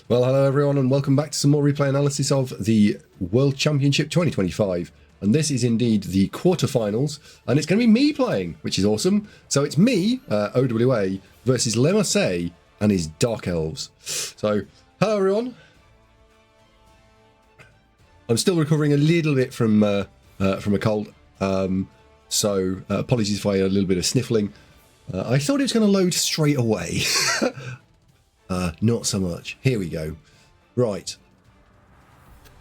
Well, hello everyone and welcome back to some more replay analysis of the World Championship 2025. And this is indeed the quarterfinals, and it's going to be me playing, which is awesome. So it's me, OWA, versus LeMarsellias and his Dark Elves. So, hello everyone. I'm still recovering a little bit from a cold, so apologies if I had a little bit of sniffling. I thought it was going to load straight away. Not so much. Here we go. Right.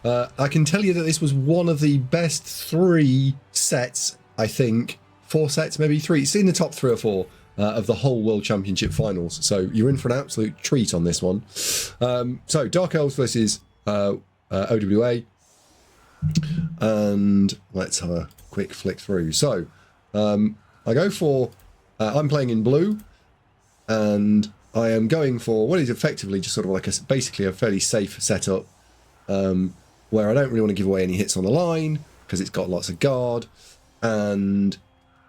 I can tell you that this was one of the best 3 sets, I think. 4 sets, maybe 3. It's in the top 3 or 4 of the whole World Championship finals. So you're in for an absolute treat on this one. So Dark Elves versus OWA. And let's have a quick flick through. So I go for... I'm playing in blue. And... I am going for what is effectively just sort of like basically a fairly safe setup, where I don't really want to give away any hits on the line because it's got lots of guard, and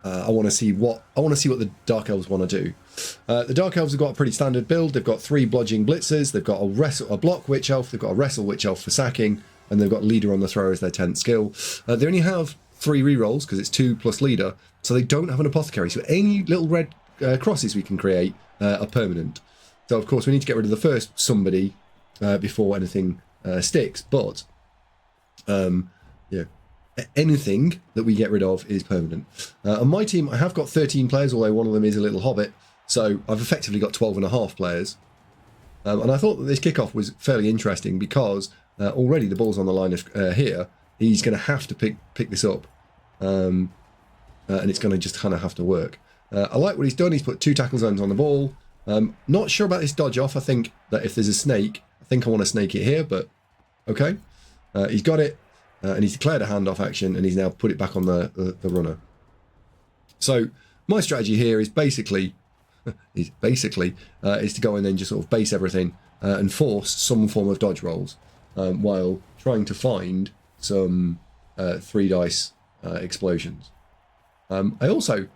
I want to see what the Dark Elves want to do. The Dark Elves have got a pretty standard build. They've got 3 bludgeoning blitzers. They've got a block witch elf. They've got a wrestle witch elf for sacking, and they've got leader on the throw as their 10th skill. They only have 3 rerolls because it's 2 plus leader, so they don't have an apothecary. So any little red crosses we can create are permanent. So of course we need to get rid of the first somebody before anything sticks, but yeah, anything that we get rid of is permanent. On my team I have got 13 players, although one of them is a little hobbit, so I've effectively got 12.5 players. And I thought that this kickoff was fairly interesting because already the ball's on the line of here. He's going to have to pick this up, and it's going to just kind of have to work. I like what he's done. He's put 2 tackle zones on the ball. Not sure about this dodge off. I think that if there's a snake, I think I want to snake it here, but okay. He's got it, and he's declared a handoff action, and he's now put it back on the runner. So my strategy here is basically is to go in and just sort of base everything and force some form of dodge rolls while trying to find some 3 dice explosions. I also...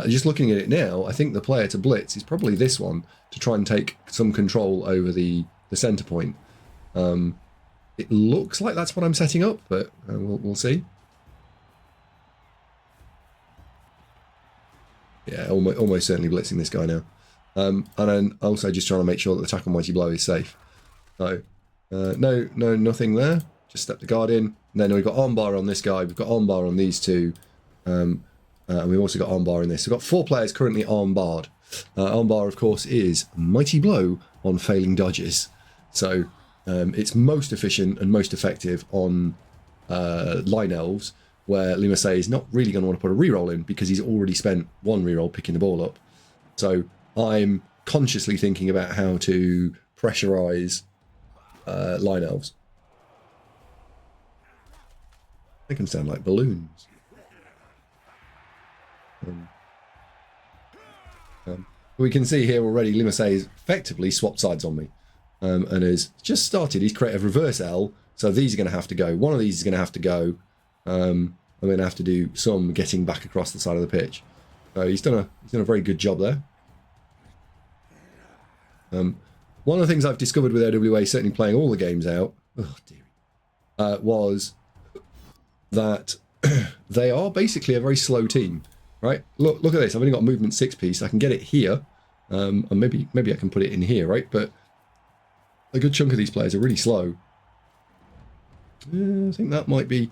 just looking at it now, I think the player to blitz is probably this one to try and take some control over the center point. It looks like that's what I'm setting up, but we'll see. Yeah, almost certainly blitzing this guy now. And then also just trying to make sure that the tackle mighty blow is safe. So nothing there. Just step the guard in. And then we've got armbar on this guy. We've got armbar on these 2. And we've also got armbar in this. We've got 4 players currently armbarred. Armbar, of course, is mighty blow on failing dodges. So it's most efficient and most effective on line elves, where LeMarsellias is not really going to want to put a reroll in because he's already spent 1 reroll picking the ball up. So I'm consciously thinking about how to pressurize line elves. They can sound like balloons. We can see here already LeMarsellias effectively swapped sides on me, and has just started. He's created a reverse L, so these are going to have to go. One of these is going to have to go. I'm going to have to do some getting back across the side of the pitch. So he's done a very good job there. One of the things I've discovered with OWA, certainly playing all the games out, was that they are basically a very slow team. Right, look at this. I've only got a movement 6 piece. I can get it here, and maybe I can put it in here, right? But a good chunk of these players are really slow. I think that might be.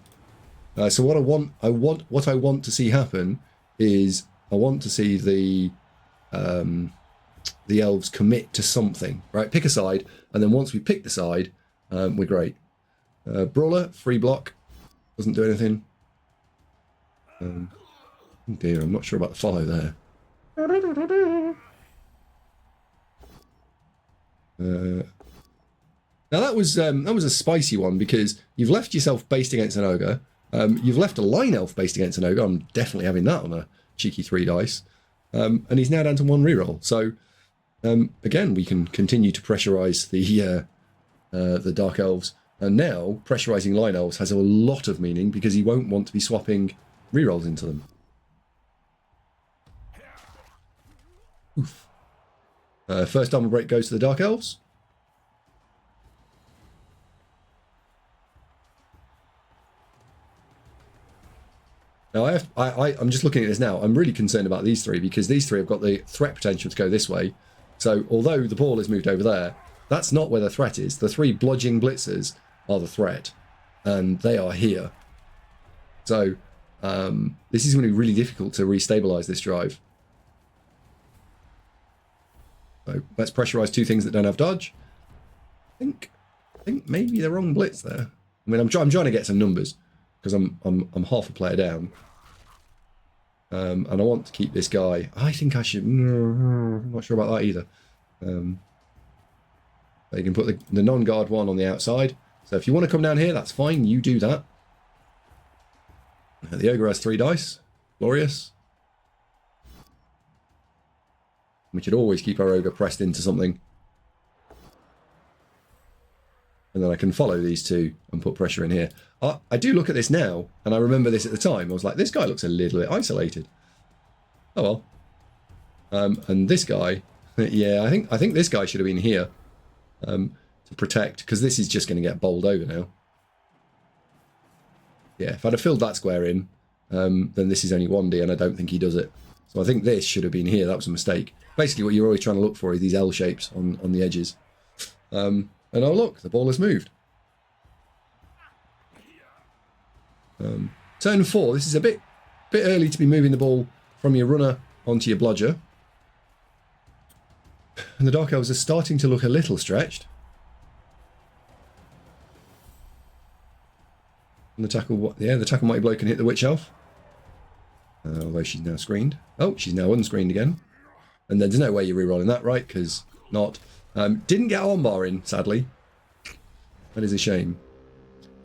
So what I want to see happen is I want to see the elves commit to something, right? Pick a side, and then once we pick the side, we're great. Brawler, free block, doesn't do anything. Oh dear, I'm not sure about the follow there. Now that was a spicy one because you've left yourself based against an ogre. You've left a line elf based against an ogre. I'm definitely having that on a cheeky 3 dice. And he's now down to 1 reroll. So again, we can continue to pressurize the Dark Elves. And now pressurizing line elves has a lot of meaning because he won't want to be swapping rerolls into them. Oof. First armor break goes to the Dark Elves. Now, I'm just looking at this now. I'm really concerned about these three because these three have got the threat potential to go this way. So although the ball has moved over there, that's not where the threat is. The three bludgeoning blitzers are the threat, and they are here. So this is going to be really difficult to restabilize this drive. So let's pressurize two things that don't have dodge. I think maybe the wrong blitz there. I mean, I'm trying to get some numbers because I'm half a player down, and I want to keep this guy. I think I should. I'm not sure about that either. They can put the non-guard one on the outside. So if you want to come down here, that's fine. You do that. The ogre has 3 dice. Glorious. We should always keep our ogre pressed into something. And then I can follow these two and put pressure in here. I do look at this now, and I remember this at the time. I was like, this guy looks a little bit isolated. Oh well. And this guy, yeah, I think this guy should have been here to protect, because this is just going to get bowled over now. Yeah, if I'd have filled that square in, then this is only 1D, and I don't think he does it. So I think this should have been here. That was a mistake. Basically, what you're always trying to look for is these L shapes on the edges. And oh look, the ball has moved. Turn 4. This is a bit early to be moving the ball from your runner onto your bludger. And the Dark Elves are starting to look a little stretched. And the tackle Mighty Blow can hit the Witch Elf. Although she's now screened. Oh, she's now unscreened again. And then there's no way you're re-rolling that, right? Because not. Didn't get armbar in, sadly. That is a shame.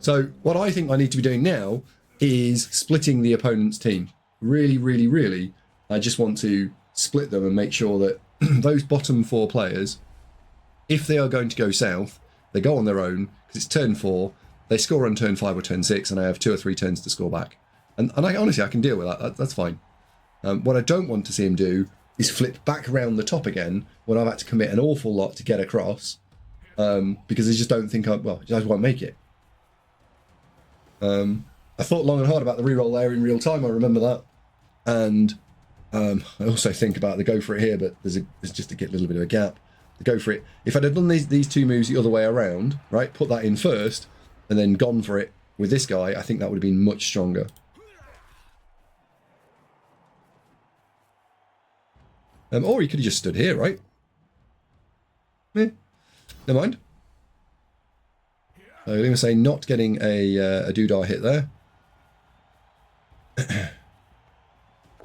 So what I think I need to be doing now is splitting the opponent's team. Really, really, really. I just want to split them and make sure that those bottom 4 players, if they are going to go south, they go on their own, because it's turn 4, they score on turn 5 or turn 6, and I have 2 or 3 turns to score back. And I honestly, I can deal with that. That's fine. What I don't want to see him do is flip back around the top again when I've had to commit an awful lot to get across, because I just don't think I just won't make it. I thought long and hard about the reroll there in real time. I remember that, and I also think about the go for it here, but there's just a little bit of a gap. The go for it. If I'd have done these 2 moves the other way around, right, put that in first, and then gone for it with this guy, I think that would have been much stronger. Or he could have just stood here, right? Never mind. So I'm going to say not getting a doodah hit there.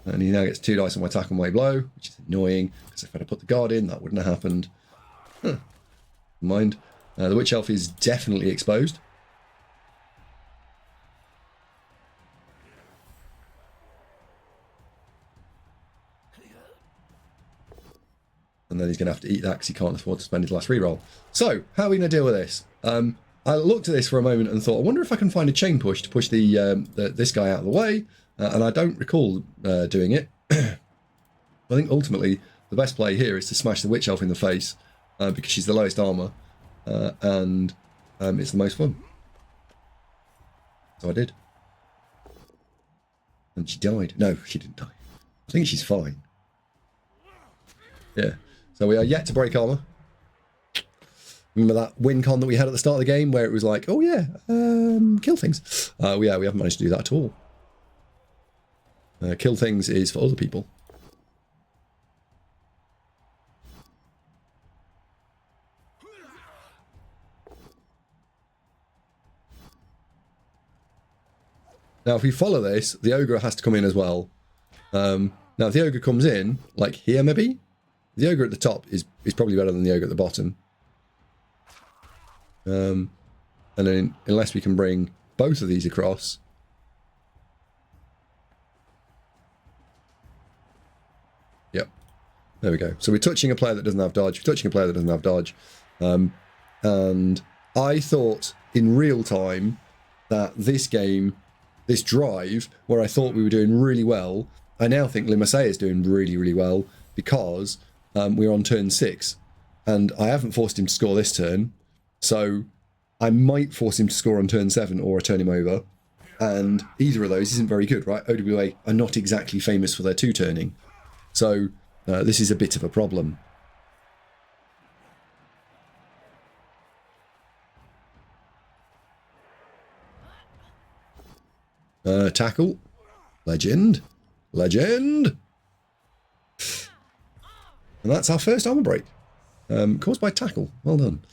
And he now gets 2 dice on my attack and my blow, which is annoying, because if I'd have put the guard in, that wouldn't have happened. Never mind. The Witch Elf is definitely exposed. And then he's going to have to eat that because he can't afford to spend his last reroll. So, how are we going to deal with this? I looked at this for a moment and thought, I wonder if I can find a chain push to push this guy out of the way. And I don't recall doing it. I think ultimately the best play here is to smash the Witch Elf in the face because she's the lowest armor and it's the most fun. So I did. And she died. No, she didn't die. I think she's fine. Yeah. So we are yet to break armor. Remember that win con that we had at the start of the game where it was like, oh yeah, kill things. Yeah, we haven't managed to do that at all. Kill things is for other people. Now, if we follow this, the ogre has to come in as well. Now, if the ogre comes in, like here maybe, the ogre at the top is probably better than the ogre at the bottom. And then, unless we can bring both of these across. Yep. There we go. So we're touching a player that doesn't have dodge. We're touching a player that doesn't have dodge. And I thought in real time that this game, this drive, where I thought we were doing really well, I now think LeMarsellias is doing really, really well because we're on turn 6. And I haven't forced him to score this turn. So I might force him to score on turn 7 or I turn him over. And either of those isn't very good, right? OWA are not exactly famous for their two-turning. So this is a bit of a problem. Tackle. Legend. Legend. And that's our first armor break. Caused by tackle. Well done.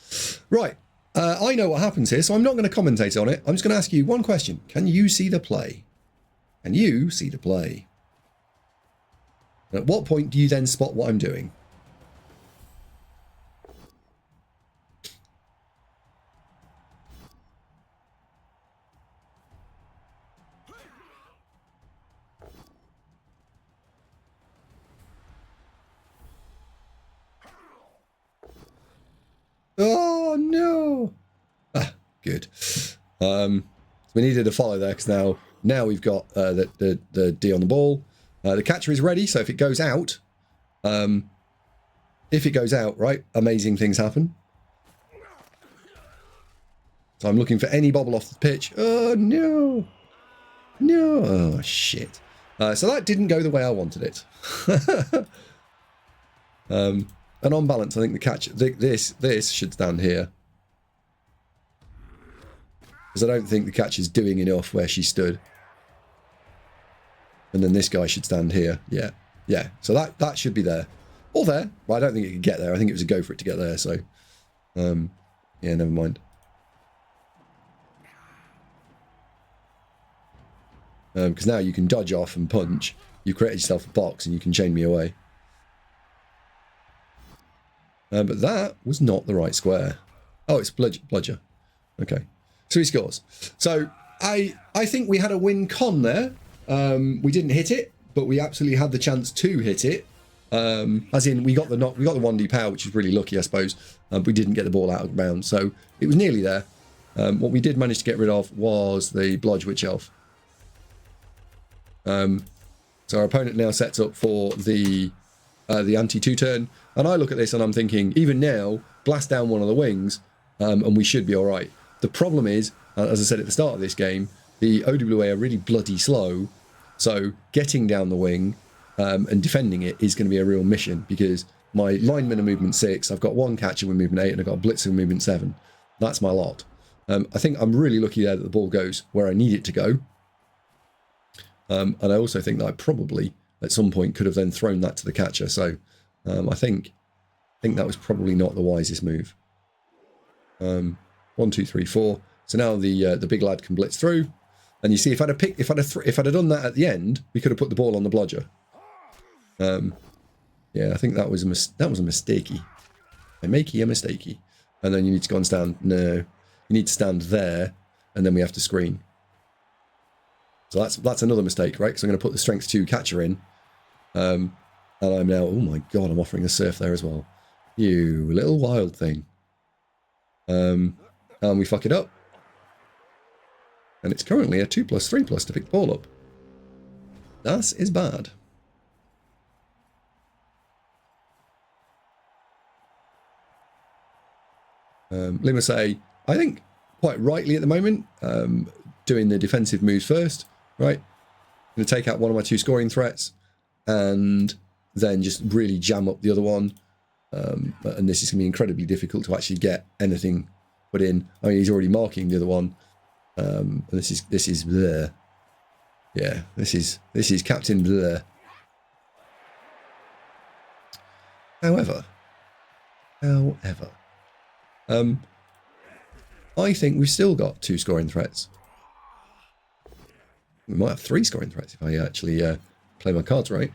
Right. I know what happens here, so I'm not going to commentate on it. I'm just going to ask you one question. Can you see the play? Can you see the play? And at what point do you then spot what I'm doing? Oh, no. Ah, good. So we needed a follow there because now we've got the D on the ball. The catcher is ready, so if it goes out, right, amazing things happen. So I'm looking for any bobble off the pitch. Oh, no. No. Oh, shit. So that didn't go the way I wanted it. And on balance, I think the catch, this should stand here. Because I don't think the catch is doing enough where she stood. And then this guy should stand here. Yeah. Yeah. So that should be there. Or there. Well, I don't think it could get there. I think it was a go for it to get there. So, yeah, never mind. Because now you can dodge off and punch. You've created yourself a box and you can chain me away. But that was not the right square. Oh, it's bludger. Okay. So he scores. So I think we had a win con there. We didn't hit it, but we absolutely had the chance to hit it. As in, we got the 1D power, which is really lucky, I suppose. But we didn't get the ball out of bounds, so it was nearly there. What we did manage to get rid of was the Blodge Witch Elf. So our opponent now sets up for the anti-2 turn, and I look at this and I'm thinking, even now, blast down one of the wings, and we should be all right. The problem is, as I said at the start of this game, the OWA are really bloody slow, so getting down the wing and defending it is going to be a real mission, because my linemen are movement 6, I've got one catcher with movement 8, and I've got a blitzer with movement 7. That's my lot. I think I'm really lucky there that the ball goes where I need it to go. And I also think that I probably, at some point, could have then thrown that to the catcher. So I think that was probably not the wisest move. 1, 2, 3, 4. So now the big lad can blitz through. And you see, if I'd have done that at the end, we could have put the ball on the blodger. Yeah, I think that was a mistakey. I make you a mistakey. And then you need to go and stand. No, you need to stand there, and then we have to screen. So that's another mistake, right? Because I'm going to put the strength 2 catcher in. And I'm now, oh my god, I'm offering a surf there as well. You little wild thing. And we fuck it up. And it's currently a 2+3+ to pick the ball up. That is bad. LeMarsellias, I think, quite rightly at the moment, doing the defensive moves first, right? I'm going to take out one of my 2 scoring threats and then just really jam up the other one. And this is going to be incredibly difficult to actually get anything put in. I mean, he's already marking the other one. And this is bleh. Yeah, this is Captain Bleh. However, I think we've still got 2 scoring threats. We might have 3 scoring threats if I actually play my cards right.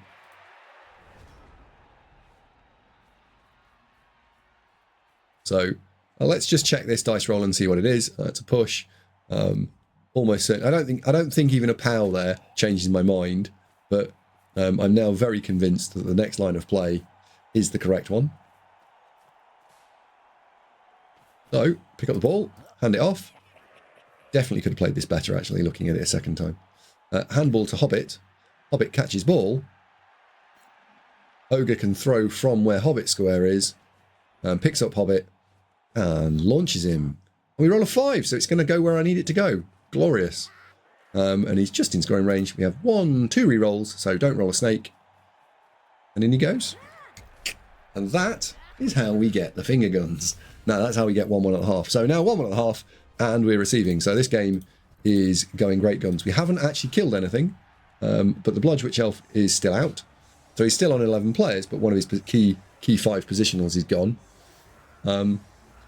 So let's just check this dice roll and see what it is. It's a push. Almost certain. I don't think even a POW there changes my mind, but I'm now very convinced that the next line of play is the correct one. So, pick up the ball, hand it off. Definitely could have played this better, actually, looking at it a second time. Handball to Hobbit. Hobbit catches ball. Ogre can throw from where Hobbit square is. Picks up Hobbit and launches him. And we roll a 5, so it's going to go where I need it to go. Glorious. and he's just in scoring range. We have 1, 2 re-rolls, so don't roll a snake. And in he goes. And that is how we get the finger guns. No, that's how we get 1, 1.5. So now 1, 1.5, and we're receiving. So this game is going great guns. We haven't actually killed anything, but the Bludge Witch Elf is still out. So he's still on 11 players, but one of his key 5 positionals is gone.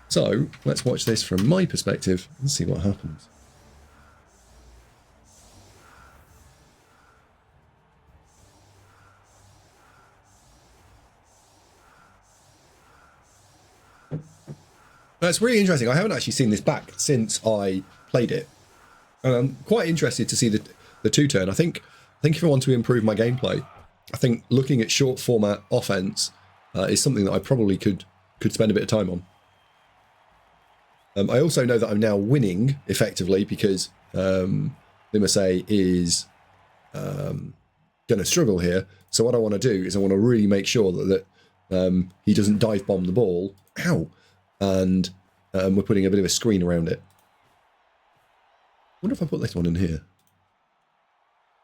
So let's watch this from my perspective and see what happens. That's really interesting. I haven't actually seen this back since I played it. And I'm quite interested to see the 2-turn. I think if I want to improve my gameplay, I think looking at short format offense is something that I probably could spend a bit of time on. I also know that I'm now winning effectively because LeMarsellias is going to struggle here. So what I want to do is I want to really make sure that he doesn't dive bomb the ball. Ow! And we're putting a bit of a screen around it. I wonder if I put this one in here.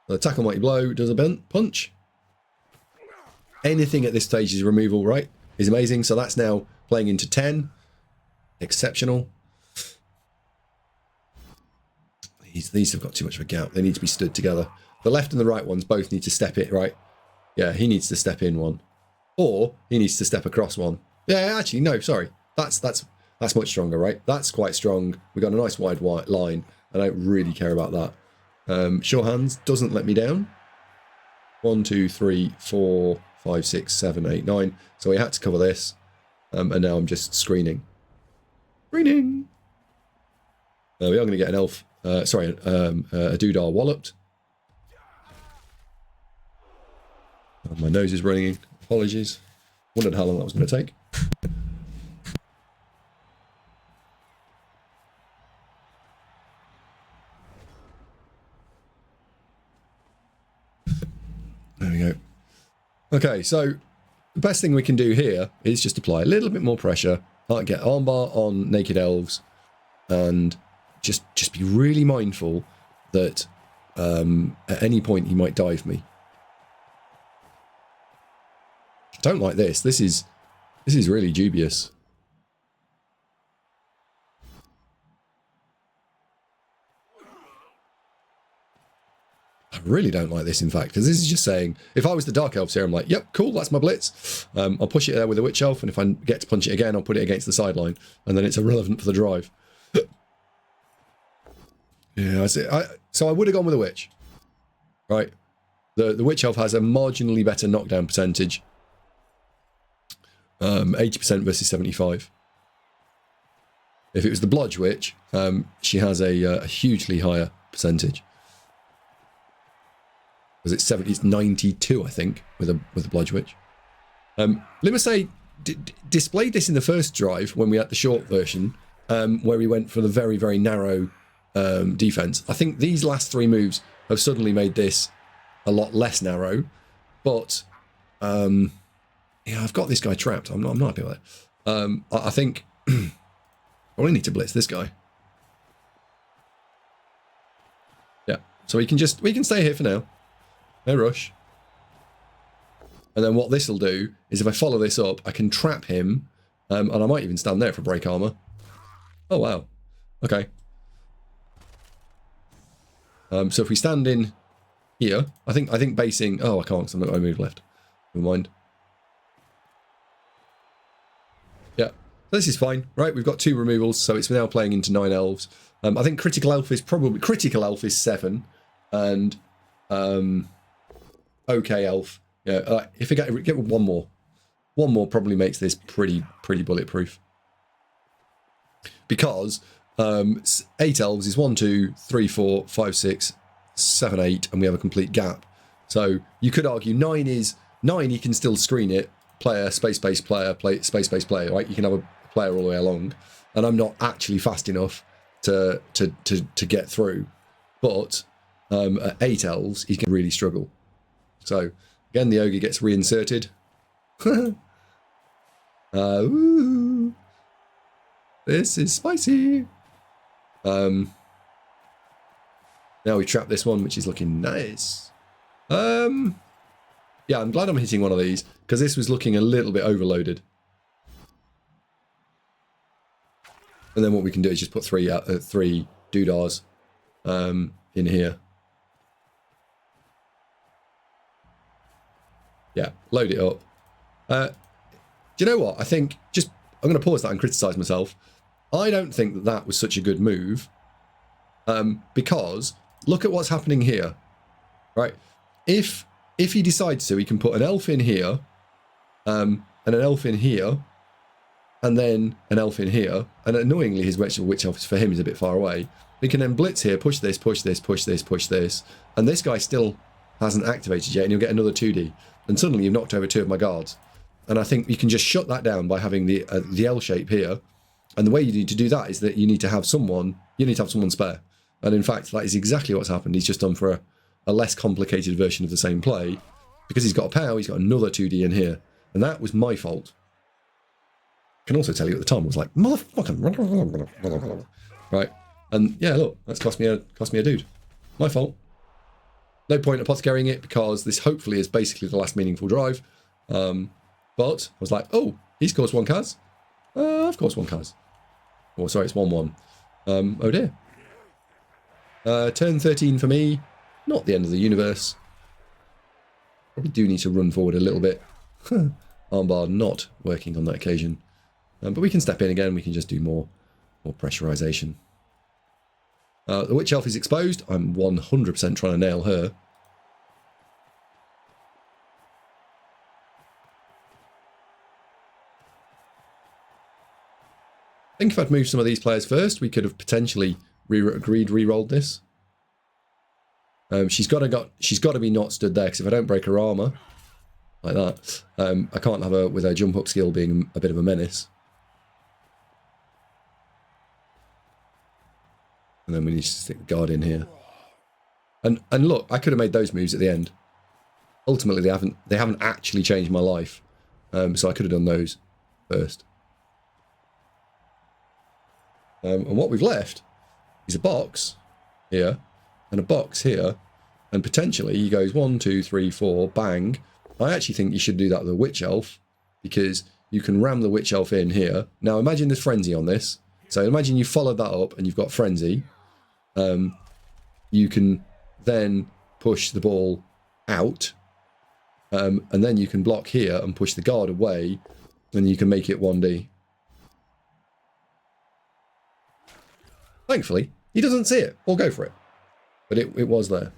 The tackle mighty blow does a bent punch. Anything at this stage is removal, right? Is amazing. So that's now playing into 10. Exceptional. These have got too much of a gap. They need to be stood together. The left and the right ones both need to step it, right? Yeah, he needs to step in one. Or he needs to step across one. Yeah, actually, no, sorry. That's much stronger, right? That's quite strong. We've got a nice wide line. I don't really care about that. Sure hands doesn't let me down. 1, 2, 3, 4, 5, 6, 7, 8, 9. So we had to cover this. And now I'm just screening. Screening! We are going to get an elf. A doodah walloped. Oh, my nose is running. Apologies. Wondered how long that was going to take. There we go. Okay, so the best thing we can do here is just apply a little bit more pressure. Get armbar on naked elves, and just be really mindful that at any point he might dive me. Don't like this. This is really dubious. I really don't like this, in fact, because this is just saying, if I was the Dark Elves here, I'm like, yep, cool, that's my blitz. I'll push it there with the Witch Elf, and if I get to punch it again, I'll put it against the sideline, and then it's irrelevant for the drive. Yeah, I see. So I would have gone with a Witch. Right. The Witch Elf has a marginally better knockdown percentage. 80% versus 75. If it was the Bludge Witch, she has a hugely higher percentage. Because it's 92, I think, with a Bludge Witch. LeMarsellias displayed this in the first drive when we had the short version, where we went for the very, very narrow defense. I think these last 3 moves have suddenly made this a lot less narrow, but yeah, I've got this guy trapped. I'm not happy with it. I think I only need to blitz this guy. Yeah, so we can stay here for now. No rush. And then what this will do is if I follow this up, I can trap him, and I might even stand there for break armor. Oh wow. Okay. So if we stand in here, I think basing. Oh, I can't because I've got my move left. Never mind. Yeah, this is fine, right? We've got 2 removals, so it's now playing into 9 elves. I think critical elf is 7, and okay elf. Yeah, if we get one more probably makes this pretty bulletproof. Because 8 elves is 1, 2, 3, 4, 5, 6, 7, 8, and we have a complete gap. So you could argue 9 is 9. You can still screen it. Player, space player, space player. Right? You can have a player all the way along, and I'm not actually fast enough to get through. But at 8 elves, he can really struggle. So again, the ogre gets reinserted. Ooh, this is spicy. Now we trap this one, which is looking nice. Yeah, I'm glad I'm hitting one of these, because this was looking a little bit overloaded. And then what we can do is just put three doodahs in here. Yeah, load it up. Do you know what? I think I'm going to pause that and criticise myself. I don't think that that was such a good move, because look at what's happening here, right? If he decides to, he can put an elf in here, and an elf in here, and then an elf in here. And annoyingly, his witch elf for him is a bit far away. We can then blitz here, push this, push this, push this, push this, and this guy still hasn't activated yet, and you'll get another 2D. And suddenly you've knocked over 2 of my guards. And I think you can just shut that down by having the L shape here. And the way you need to do that is that you need to have someone spare. And in fact, that is exactly what's happened. He's just done for a less complicated version of the same play. Because he's got a POW, he's got another 2D in here. And that was my fault. I can also tell you at the time, I was like, motherfucking... Right. And yeah, look, that's cost me a dude. My fault. No point apothecarying it, because this hopefully is basically the last meaningful drive. But I was like, oh, he's caused 1 Kaz. I've caused 1 Kaz. Oh, sorry, it's 1-1. Oh dear. Turn 13 for me. Not the end of the universe. Probably do need to run forward a little bit. Armbar not working on that occasion. But we can step in again. We can just do more pressurization. The Witch Elf is exposed. I'm 100% trying to nail her. I think if I'd moved some of these players first, we could have potentially re-rolled this. She's got to be not stood there, because if I don't break her armor like that, I can't have her with her jump up skill being a bit of a menace. And then we need to stick the guard in here. And look, I could have made those moves at the end. Ultimately, they haven't actually changed my life, so I could have done those first. And what we've left is a box here and a box here, and potentially he goes 1, 2, 3, 4, bang. I actually think you should do that with a Witch Elf, because you can ram the Witch Elf in here. Now imagine there's Frenzy on this. So imagine you followed that up and you've got Frenzy. You can then push the ball out, and then you can block here and push the guard away, and you can make it 1D. Thankfully, he doesn't see it or go for it, but it was there.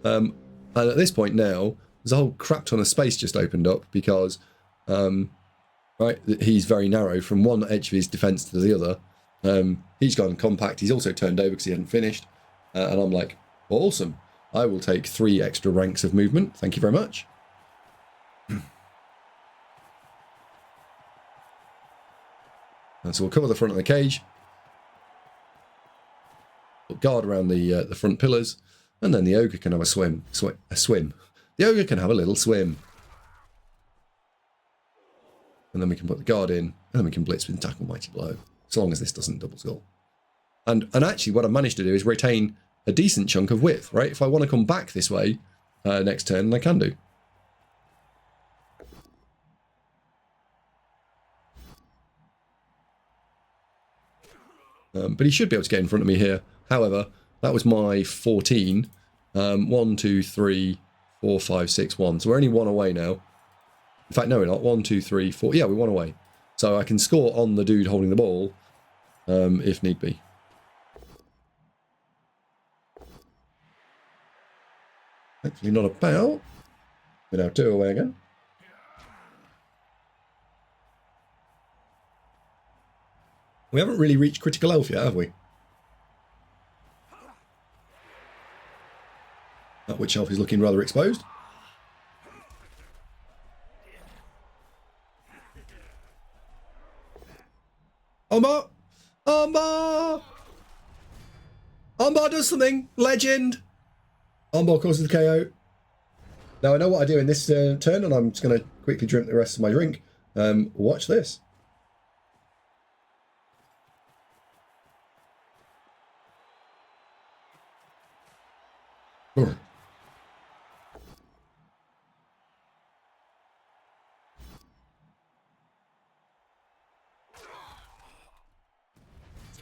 And at this point now, there's a whole crap ton of space just opened up, because right, he's very narrow from one edge of his defence to the other. He's gone compact. He's also turned over because he hadn't finished. And I'm like, awesome. I will take 3 extra ranks of movement. Thank you very much. And so we'll cover the front of the cage. We'll guard around the front pillars. And then the ogre can have a swim. The ogre can have a little swim. And then we can put the guard in, and then we can blitz with tackle mighty blow, so long as this doesn't double skull. And actually what I managed to do is retain a decent chunk of width, right? If I want to come back this way next turn, I can do. But he should be able to get in front of me here. However, that was my 14. 1, 2, 3, 4, 5, 6, 1. So we're only 1 away now. In fact, no, we're not. 1, 2, 3, 4. Yeah, we're 1 away. So I can score on the dude holding the ball, if need be. Hopefully not a foul. We're now 2 away again. We haven't really reached critical elf yet, have we? That witch elf is looking rather exposed. Armbar! Armbar! Armbar does something! Legend! Armbar causes the KO. Now I know what I do in this turn, and I'm just going to quickly drink the rest of my drink. Watch this. Brr.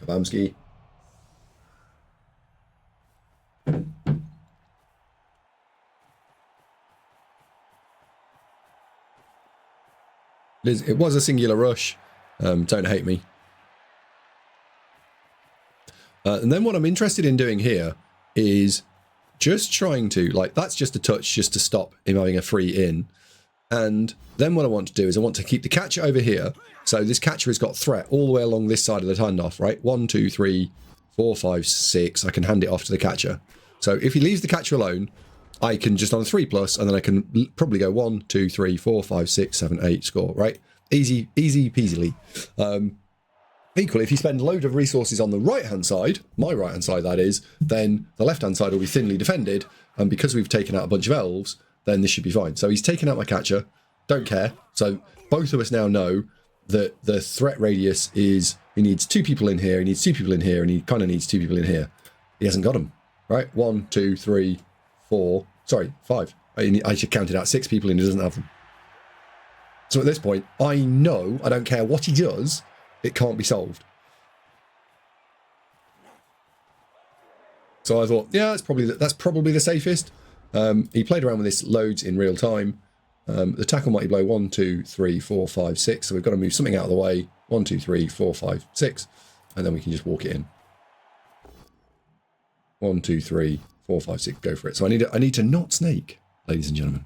Kabamski. It was a singular rush. Don't hate me. And then what I'm interested in doing here is just trying to, like, that's just a touch just to stop him having a free in. And then what I want to do is I want to keep the catcher over here. So this catcher has got threat all the way along this side of the handoff, right? 1, 2, 3, 4, 5, 6. I can hand it off to the catcher. So if he leaves the catcher alone, I can just on a 3+, and then I can probably go 1, 2, 3, 4, 5, 6, 7, 8, score, right? Easy peasily. Equally, if you spend a load of resources on the right-hand side, my right-hand side that is, then the left-hand side will be thinly defended, and because we've taken out a bunch of elves, then this should be fine. So he's taken out my catcher, don't care. So both of us now know that the threat radius is, he needs 2 people in here, he needs 2 people in here, and he kind of needs 2 people in here. He hasn't got them, right? 1, 2, 3, 4, sorry, 5. I should count it out, 6 people and he doesn't have them. So at this point, I know, I don't care what he does, it can't be solved. So I thought, yeah, that's probably the safest. He played around with this loads in real time. The tackle mighty blow 1, 2, 3, 4, 5, 6. So we've got to move something out of the way. 1, 2, 3, 4, 5, 6, and then we can just walk it in. 1, 2, 3, 4, 5, 6. Go for it. So I need to not snake, ladies and gentlemen,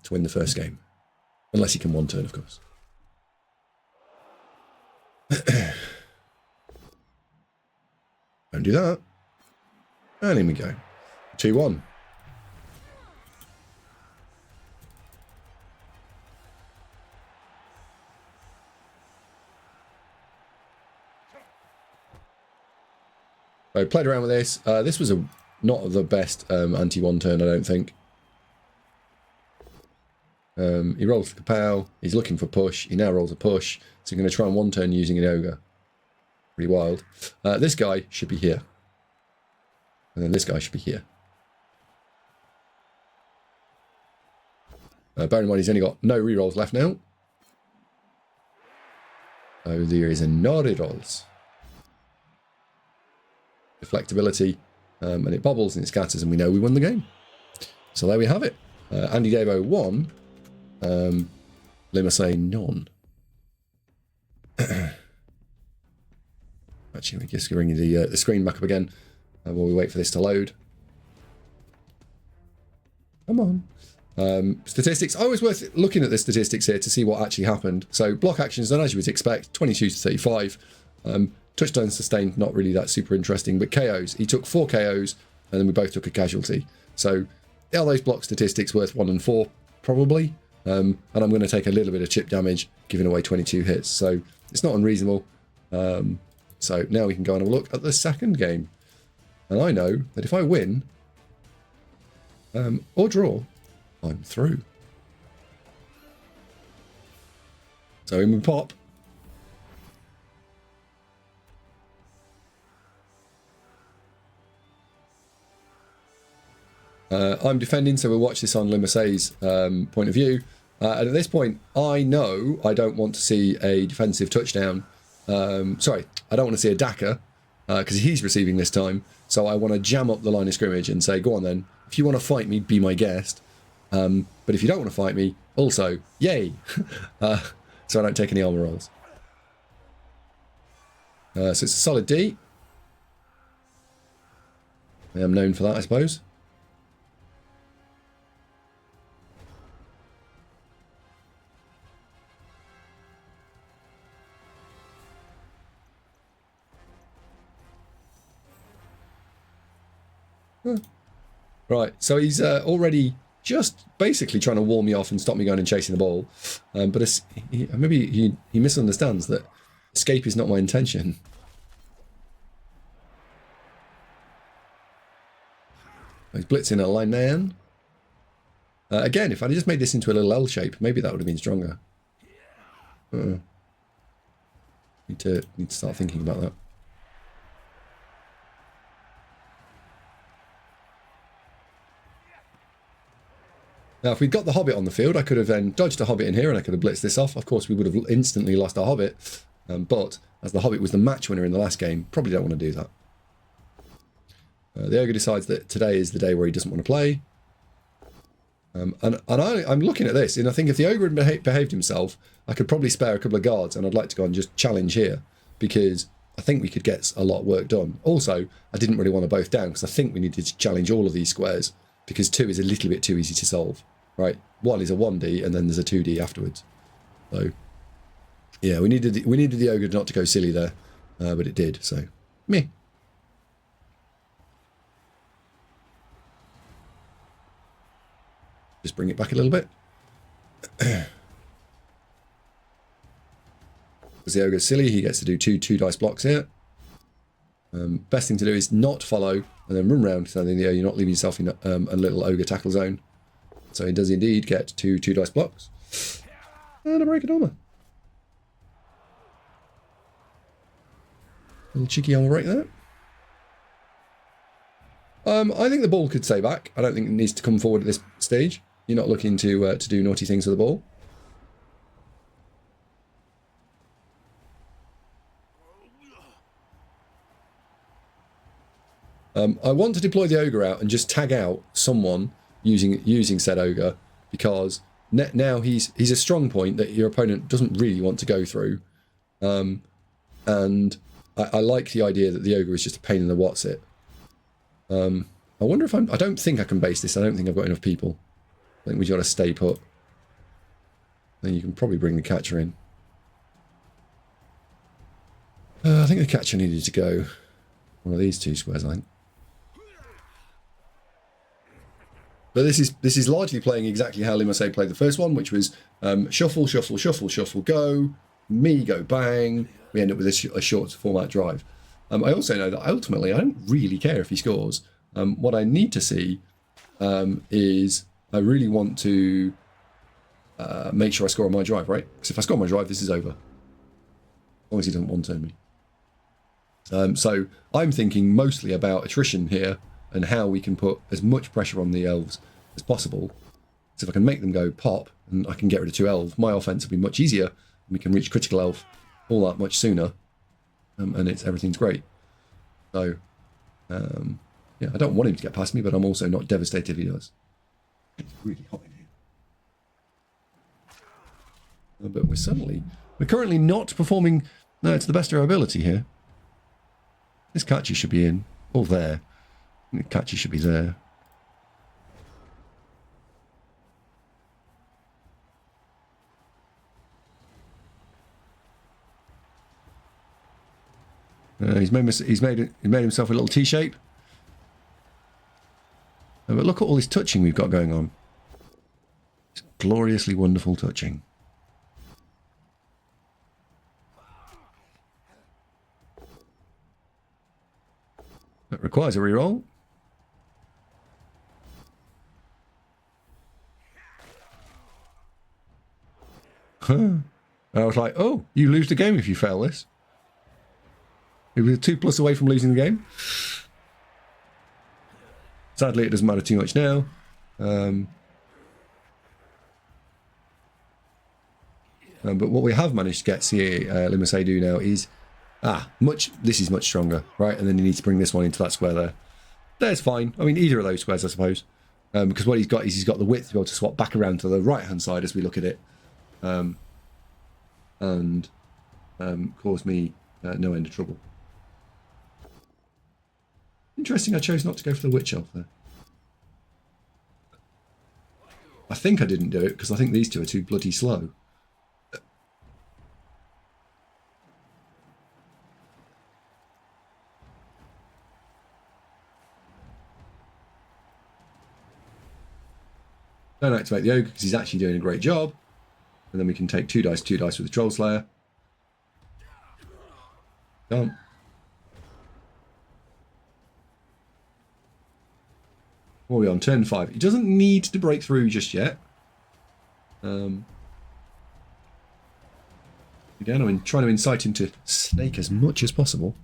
to win the first game, unless he can one turn, of course. Don't do that. And in we go. 2-1. So I played around with this. This was not the best anti-one turn, I don't think. He rolls the kapow. He's looking for push. He now rolls a push. So I'm going to try and one turn using an ogre. Pretty wild. This guy should be here. And then this guy should be here. Bear in mind he's only got no rerolls left now. So there is no rerolls. Deflectability. And it bobbles and it scatters and we know we won the game. So there we have it. AndyDavo 1. LeMarsellias none. Actually, we just bring the screen back up again while we wait for this to load. Come on. Statistics. Always worth looking at the statistics here to see what actually happened. So block actions done as you would expect, 22 to 35. Touchdowns sustained, not really that super interesting, but KOs. He took 4 KOs and then we both took a casualty. So are those block statistics worth 1 and 4? Probably. And I'm going to take a little bit of chip damage, giving away 22 hits. So it's not unreasonable. So now we can go and have a look at the second game. And I know that if I win or draw, I'm through. So in we pop. I'm defending, so we'll watch this on LeMarsellias' point of view. And at this point, I know I don't want to see a defensive touchdown. Sorry, I don't want to see a Daka because he's receiving this time. So I want to jam up the line of scrimmage and say, go on then. If you want to fight me, be my guest. But if you don't want to fight me, also, yay. So I don't take any armor rolls. So it's a solid D. I am known for that, I suppose. Right, so he's already just basically trying to wall me off and stop me going and chasing the ball. But maybe he misunderstands that escape is not my intention. He's blitzing a line man. Again, if I just made this into a little L shape, maybe that would have been stronger. Need to start thinking about that. Now, if we'd got the Hobbit on the field, I could have then dodged a Hobbit in here and I could have blitzed this off. Of course, we would have instantly lost our Hobbit. But as the Hobbit was the match winner in the last game, probably don't want to do that. The Ogre decides that today is the day where he doesn't want to play. I'm looking at this, and I think if the Ogre had behaved himself, I could probably spare a couple of guards, and I'd like to go and just challenge here, because I think we could get a lot of work done. Also, I didn't really want to both down, because I think we needed to challenge all of these squares, because 2 is a little bit too easy to solve, right? 1 is a 1D, and then there's a 2D afterwards. So, yeah, we needed the Ogre not to go silly there, but it did, so, meh. Just bring it back a little bit. Because the Ogre's silly, he gets to do two dice blocks here. Best thing to do is not follow and then run round, so then you're not leaving yourself in a little Ogre tackle zone. So he does indeed get two dice blocks. And a break of armor. Little cheeky armor break there. I think the ball could stay back. I don't think it needs to come forward at this stage. You're not looking to do naughty things with the ball. I want to deploy the Ogre out and just tag out someone using said Ogre, because now he's a strong point that your opponent doesn't really want to go through. And I like the idea that the Ogre is just a pain in the what's-it. I wonder if I don't think I can base this. I don't think I've got enough people. I think we've got to stay put. Then you can probably bring the catcher in. I think the catcher needed to go one of these 2 squares, I think. But this is largely playing exactly how LeMarsellias played the first one, which was shuffle, shuffle, shuffle, shuffle, go, me, go, bang. We end up with a short format drive. I also know that ultimately I don't really care if he scores. What I need to see is I really want to make sure I score on my drive, right? Because if I score on my drive, this is over. As long as he doesn't one-turn me. So I'm thinking mostly about attrition here and how we can put as much pressure on the elves as possible. So if I can make them go pop and I can get rid of 2 elves, my offense will be much easier and we can reach critical elf all that much sooner. And everything's great. So, yeah, I don't want him to get past me, but I'm also not devastated if he does. It's really hot in here. But we're currently not performing to the best of our ability here. This catchy should be in, or there. The catchy should be there. He's made himself a little T-shape. But look at all this touching we've got going on. It's gloriously wonderful touching. That requires a reroll. And I was like, oh, you lose the game if you fail this. It was 2+ away from losing the game. Sadly, it doesn't matter too much now. But what we have managed to get LeMarsellias do now is this is much stronger, right? And then you need to bring this one into that square there. That's fine. I mean, either of those squares, I suppose. Because what he's got is he's got the width to be able to swap back around to the right-hand side as we look at it. And cause me no end of trouble. Interesting, I chose not to go for the Witch Elf there. I think I didn't do it because I think these 2 are too bloody slow. Don't activate the Ogre because he's actually doing a great job. And then we can take 2 dice with the Troll Slayer. Done. What are we on? Turn 5. He doesn't need to break through just yet. Again, I'm trying to incite him to snake as much as possible.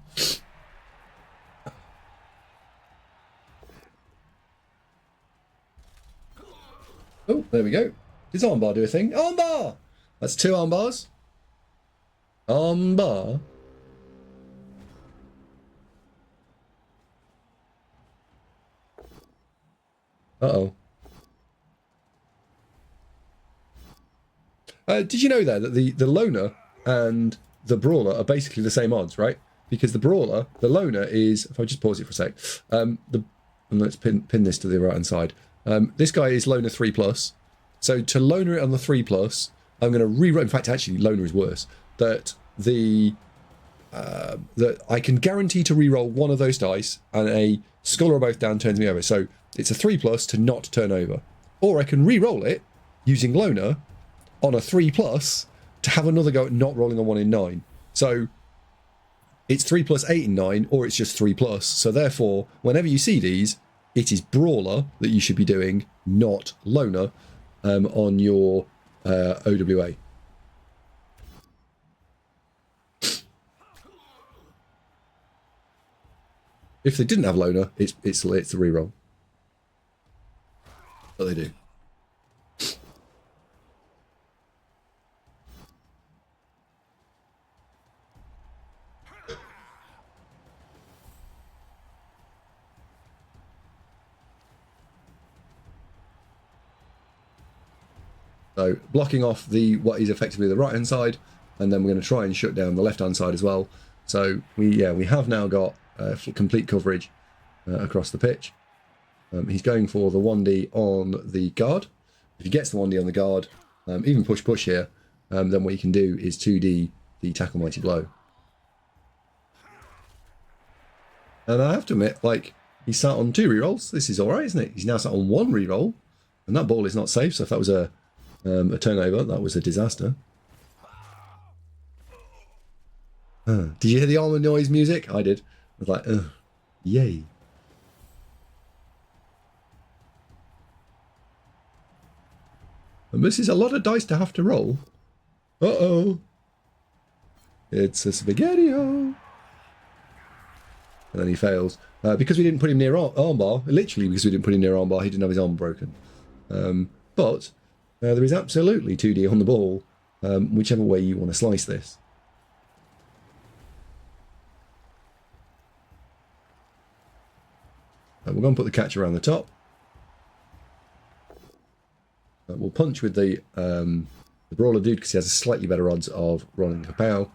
Oh, there we go. Does armbar do a thing? Armbar! That's 2 armbars. Armbar. Uh-oh. Did you know there that the loner and the brawler are basically the same odds, right? Because the brawler, the loner is, if I just pause it for a sec, and let's pin this to the right hand side. This guy is loner 3+. So to loner it on the 3+, I'm going to rewrite. In fact, actually, loner is worse. That I can guarantee to reroll one of those dice, and a skull or both down turns me over. So it's a 3+ to not turn over, or I can re-roll it using loner on a 3+ to have another go at not rolling a 1 in 9. So it's 3+, 8 in 9, or it's just 3+. So therefore, whenever you see these, it is brawler that you should be doing, not loner, on your OWA. If they didn't have loner, it's the reroll. But they do. So blocking off what is effectively the right hand side, and then we're going to try and shut down the left hand side as well. So we have now got complete coverage across the pitch. He's going for the 1D on the guard. If he gets the 1D on the guard, even push here, then what you can do is 2D the tackle mighty blow. And I have to admit, like, he sat on 2 rerolls. This is all right, isn't it? He's now sat on 1 reroll, and that ball is not safe. So if that was a turnover, that was a disaster. Did you hear the armor noise music? I did. I was like, yay. And this is a lot of dice to have to roll. Uh-oh. It's a spaghetti-o. And then he fails. Because we didn't put him near armbar, literally because we didn't put him near armbar, he didn't have his arm broken. But there is absolutely 2D on the ball, whichever way you want to slice this. We're going to put the catch around the top. We'll punch with the brawler dude because he has a slightly better odds of rolling kapow.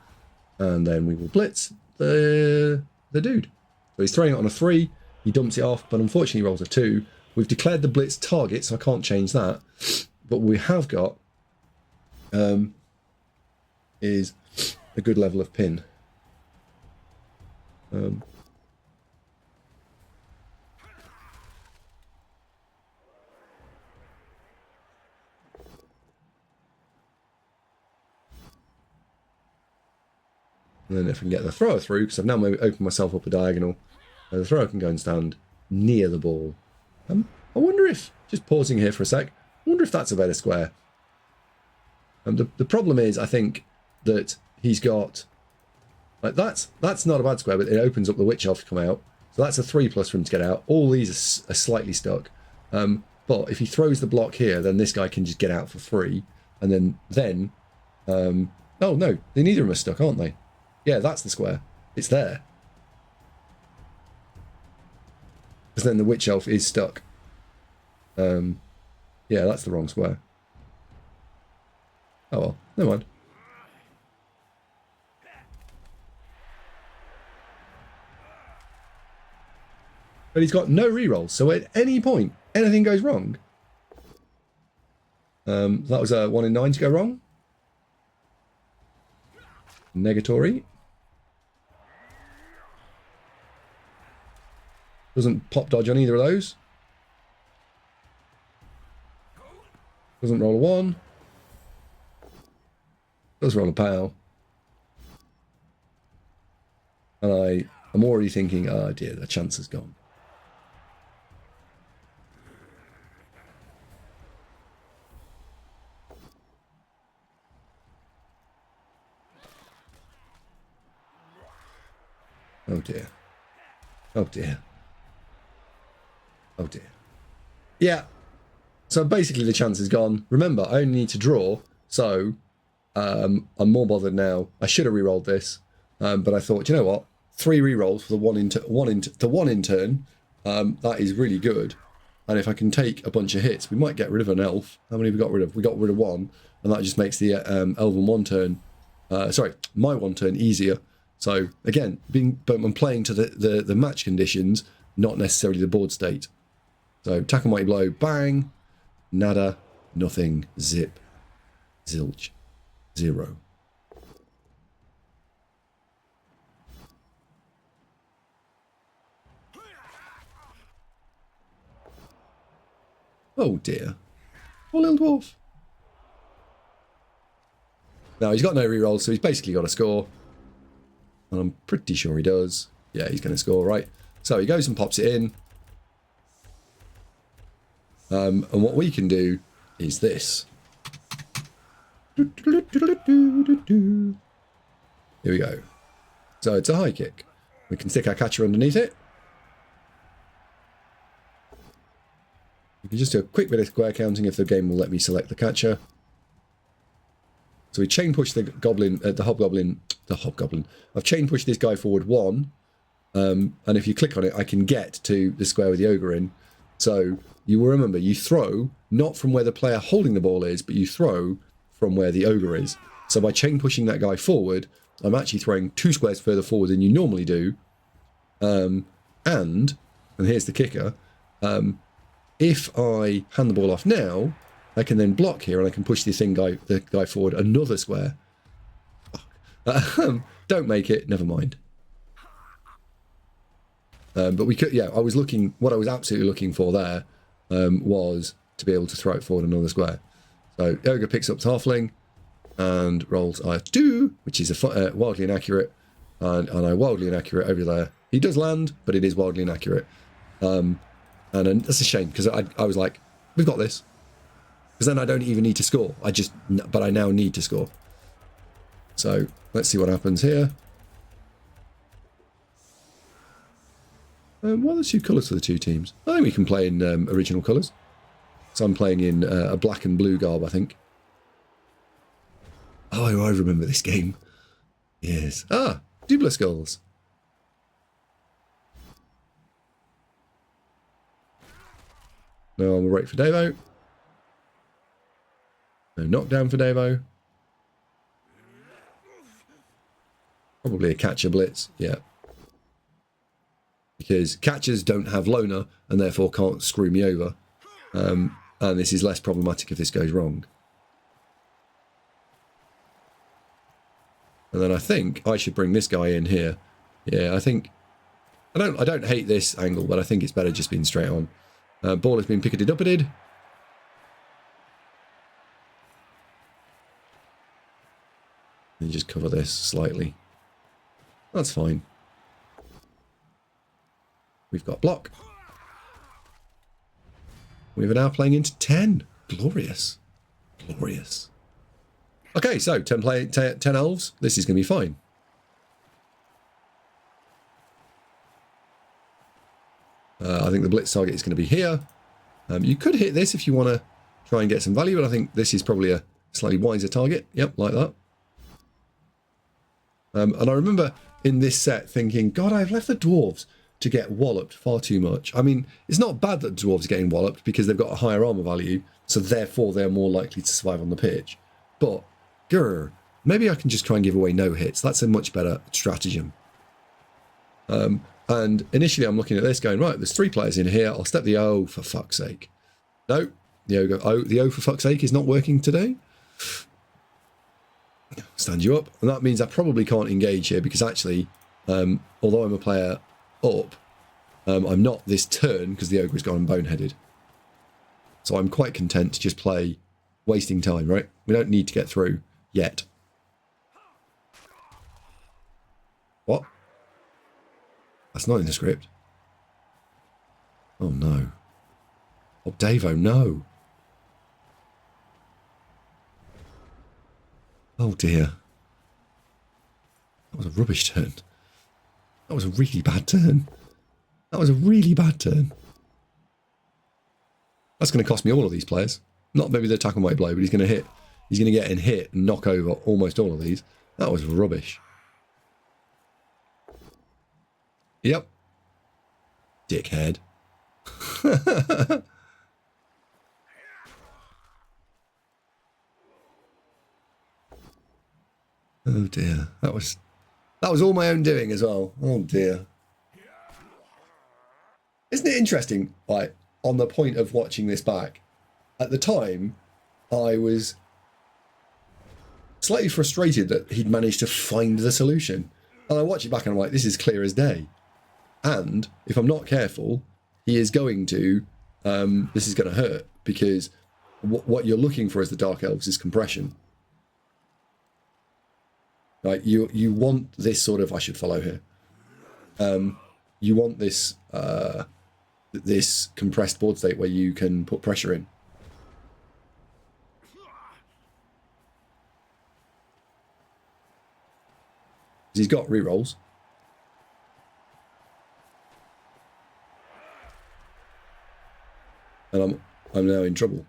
And then we will blitz the dude. So he's throwing it on a 3. He dumps it off, but unfortunately he rolls a 2. We've declared the blitz target, so I can't change that. But what we have got is a good level of pin. And then if I can get the thrower through, because I've now opened myself up a diagonal, the thrower can go and stand near the ball. I wonder if, just pausing here for a sec, I wonder if that's a better square. The problem is, I think, that he's got, like, that's not a bad square, but it opens up the witch elf to come out. So that's a 3+ for him to get out. All these are slightly stuck. But if he throws the block here, then this guy can just get out for free. And then oh no, neither of them are stuck, aren't they? Yeah, that's the square. It's there. Because then the witch elf is stuck. Yeah, that's the wrong square. Oh well, never mind. But he's got no rerolls, so at any point, anything goes wrong. That was a 1 in 9 to go wrong. Negatory. Doesn't pop dodge on either of those. Doesn't roll a 1. Does roll a pow. And I'm already thinking, oh dear, the chance is gone. Oh dear. Oh dear. Oh dear. Yeah. So basically the chance is gone. Remember, I only need to draw, so I'm more bothered now. I should have re-rolled this, but I thought, you know what? 3 re-rolls for the one in turn. That is really good. And if I can take a bunch of hits, we might get rid of an elf. How many have we got rid of? We got rid of 1, and that just makes the elven 1 turn. My 1 turn easier. So again, but I'm playing to the match conditions, not necessarily the board state. So tackle mighty blow, bang, nada, nothing, zip, zilch, 0. Oh dear. Poor little dwarf. Now he's got no rerolls, so he's basically got to score. And I'm pretty sure he does. Yeah, he's going to score, right? So he goes and pops it in. And what we can do is this. Here we go. So it's a high kick. We can stick our catcher underneath it. We can just do a quick bit of square counting if the game will let me select the catcher. So we chain push the hobgoblin. I've chain pushed this guy forward 1. And if you click on it, I can get to the square with the ogre in. So you will remember, you throw not from where the player holding the ball is, but you throw from where the ogre is. So by chain pushing that guy forward, I'm actually throwing 2 squares further forward than you normally do. And here's the kicker, if I hand the ball off now, I can then block here and I can push the guy forward another square. Don't make it, never mind. But we could, yeah, what I was absolutely looking for there was to be able to throw it forward another square. So ogre picks up halfling and rolls I2, which is wildly inaccurate, and I wildly inaccurate over there. He does land, but it is wildly inaccurate. And that's a shame, because I was like, we've got this. Because then I don't even need to score. But I now need to score. So let's see what happens here. What are the 2 colours for the 2 teams? I think we can play in original colours. So I'm playing in a black and blue garb, I think. Oh, I remember this game. Yes. Ah, Dubler Skulls. No, I'm right for Davo. No knockdown for Davo. Probably a catcher blitz, yeah. Because catchers don't have loner and therefore can't screw me over. And this is less problematic if this goes wrong. And then I think I should bring this guy in here. Yeah, I think I don't hate this angle, but I think it's better just being straight on. Ball has been picketed uppeted. And just cover this slightly. That's fine. We've got block. We're now playing into 10. Glorious. Glorious. Okay, so 10 elves. This is going to be fine. I think the blitz target is going to be here. You could hit this if you want to try and get some value, but I think this is probably a slightly wiser target. Yep, like that. And I remember in this set thinking, God, I've left the dwarves to get walloped far too much. I mean, it's not bad that the dwarves are getting walloped because they've got a higher armor value, so therefore they're more likely to survive on the pitch. But, grr, maybe I can just try and give away no hits. That's a much better stratagem. And initially I'm looking at this going, right, there's 3 players in here. I'll step the O for fuck's sake. No, the O for fuck's sake is not working today. Stand you up. And that means I probably can't engage here because actually, although I'm a player up, I'm not this turn because the ogre has gone boneheaded. So I'm quite content to just play wasting time, right? We don't need to get through yet. What? That's not in the script. Oh no. Oh, Davo, no. Oh dear. That was a rubbish turn. That was a really bad turn. That was a really bad turn. That's going to cost me all of these players. Not maybe the tackle might blow, but he's going to hit. He's going to get in hit and knock over almost all of these. That was rubbish. Yep. Dickhead. Oh dear. That was all my own doing as well. Oh dear. Isn't it interesting, like, on the point of watching this back, at the time, I was slightly frustrated that he'd managed to find the solution. And I watch it back and I'm like, this is clear as day. And if I'm not careful, he is going to, this is going to hurt, because what you're looking for as the Dark Elves is compression. Like, you want this sort of, I should follow here. You want this, this compressed board state where you can put pressure in. He's got rerolls. And I'm now in trouble.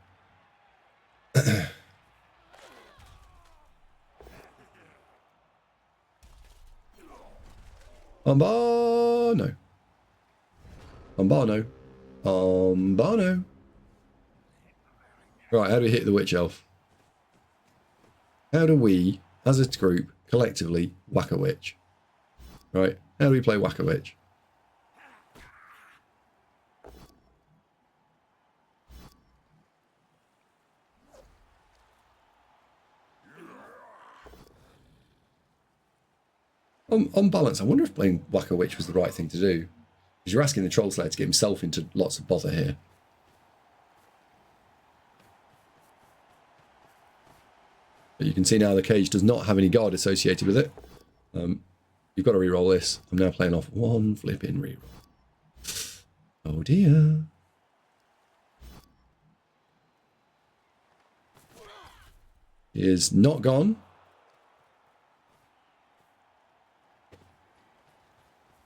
Umbano. Umbano. Umbano. Right, how do we hit the witch elf? How do we, as a group, collectively whack a witch? Right, how do we play whack a witch? On balance, I wonder if playing whack a witch was the right thing to do. Because you're asking the Troll Slayer to get himself into lots of bother here. But you can see now the cage does not have any guard associated with it. You've got to re-roll this. I'm now playing off one flipping re-roll. Oh dear. He is not gone.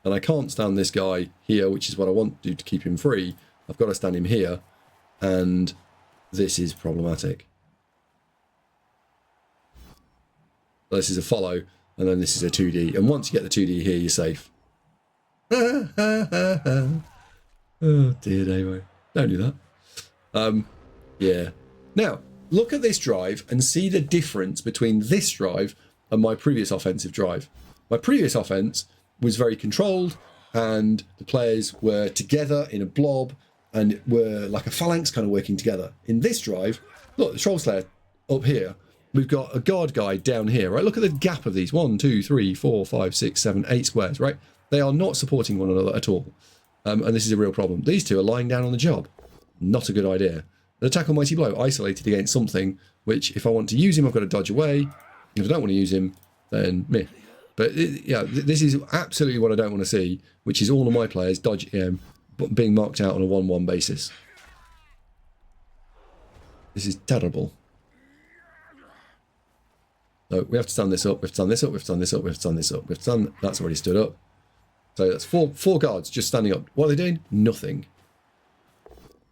And I can't stand this guy here, which is what I want to do to keep him free. I've got to stand him here. And this is problematic. This is a follow, and then this is a 2D. And once you get the 2D here, you're safe. Oh dear, Davo. Don't do that. Yeah. Now, look at this drive and see the difference between this drive and my previous offensive drive. My previous offense was very controlled, and the players were together in a blob and were like a phalanx kind of working together. In this drive, look, the Troll Slayer up here, we've got a guard guy down here, right? Look at the gap of these 1, 2, 3, 4, 5, 6, 7, 8 squares, right? They are not supporting one another at all. And this is a real problem. These two are lying down on the job. Not a good idea. An attack on Mighty Blow, isolated against something, which if I want to use him, I've got to dodge away. If I don't want to use him, then meh. But yeah, this is absolutely what I don't want to see, which is all of my players dodge, being marked out on a 1-1 basis. This is terrible. So we have to stand this up, we have to stand this up, we have to stand this up, we have to stand this up, we have to stand, that's already stood up. So that's four guards just standing up. What are they doing? Nothing.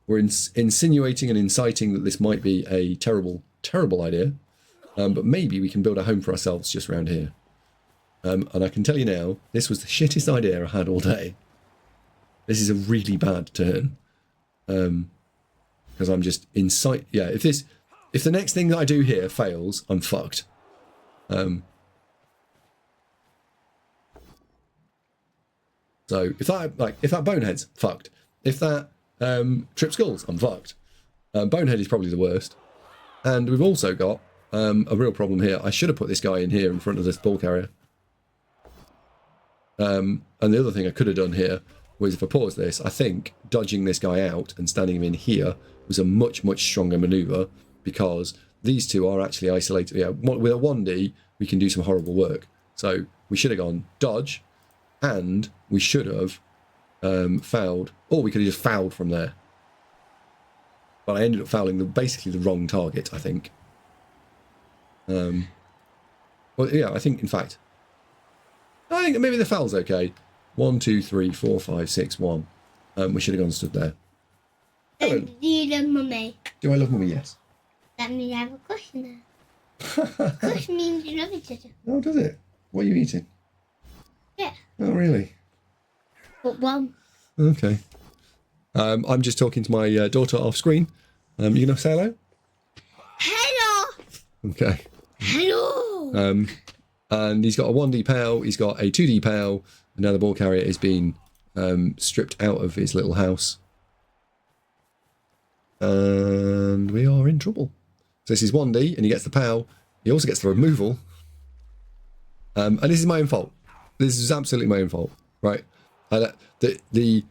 We're insinuating and inciting that this might be a terrible, terrible idea. But maybe we can build a home for ourselves just around here. And I can tell you now, this was the shittest idea I had all day. This is a really bad turn. Because I'm just yeah, if the next thing that I do here fails, I'm fucked. So if that Bonehead's fucked. If that Trip Skulls, I'm fucked. Bonehead is probably the worst. And we've also got a real problem here. I should have put this guy in here in front of this ball carrier. And the other thing I could have done here was, if I pause this, I think dodging this guy out and standing him in here was a much, much stronger maneuver, because these two are actually isolated. Yeah, with a 1D, we can do some horrible work. So we should have gone dodge, and we should have fouled, or we could have just fouled from there. But I ended up fouling basically the wrong target, I think. Well, yeah, I think, in fact, I think maybe the foul's okay. 1, 2, 3, 4, 5, 6, 1. We should have gone and stood there. Helen. Do you love mummy? Do I love mummy? Yes. That means I have a question there. Crush means you love each other. Oh, does it? What are you eating? Yeah. Oh, really? But one. Okay. I'm just talking to my daughter off screen. You gonna say hello? Hello. Okay. Hello. And he's got a 1D POW, he's got a 2D POW, and now the ball carrier is being stripped out of his little house. And we are in trouble. So this is 1D, and he gets the POW. He also gets the removal. And this is my own fault. This is absolutely my own fault, right? This is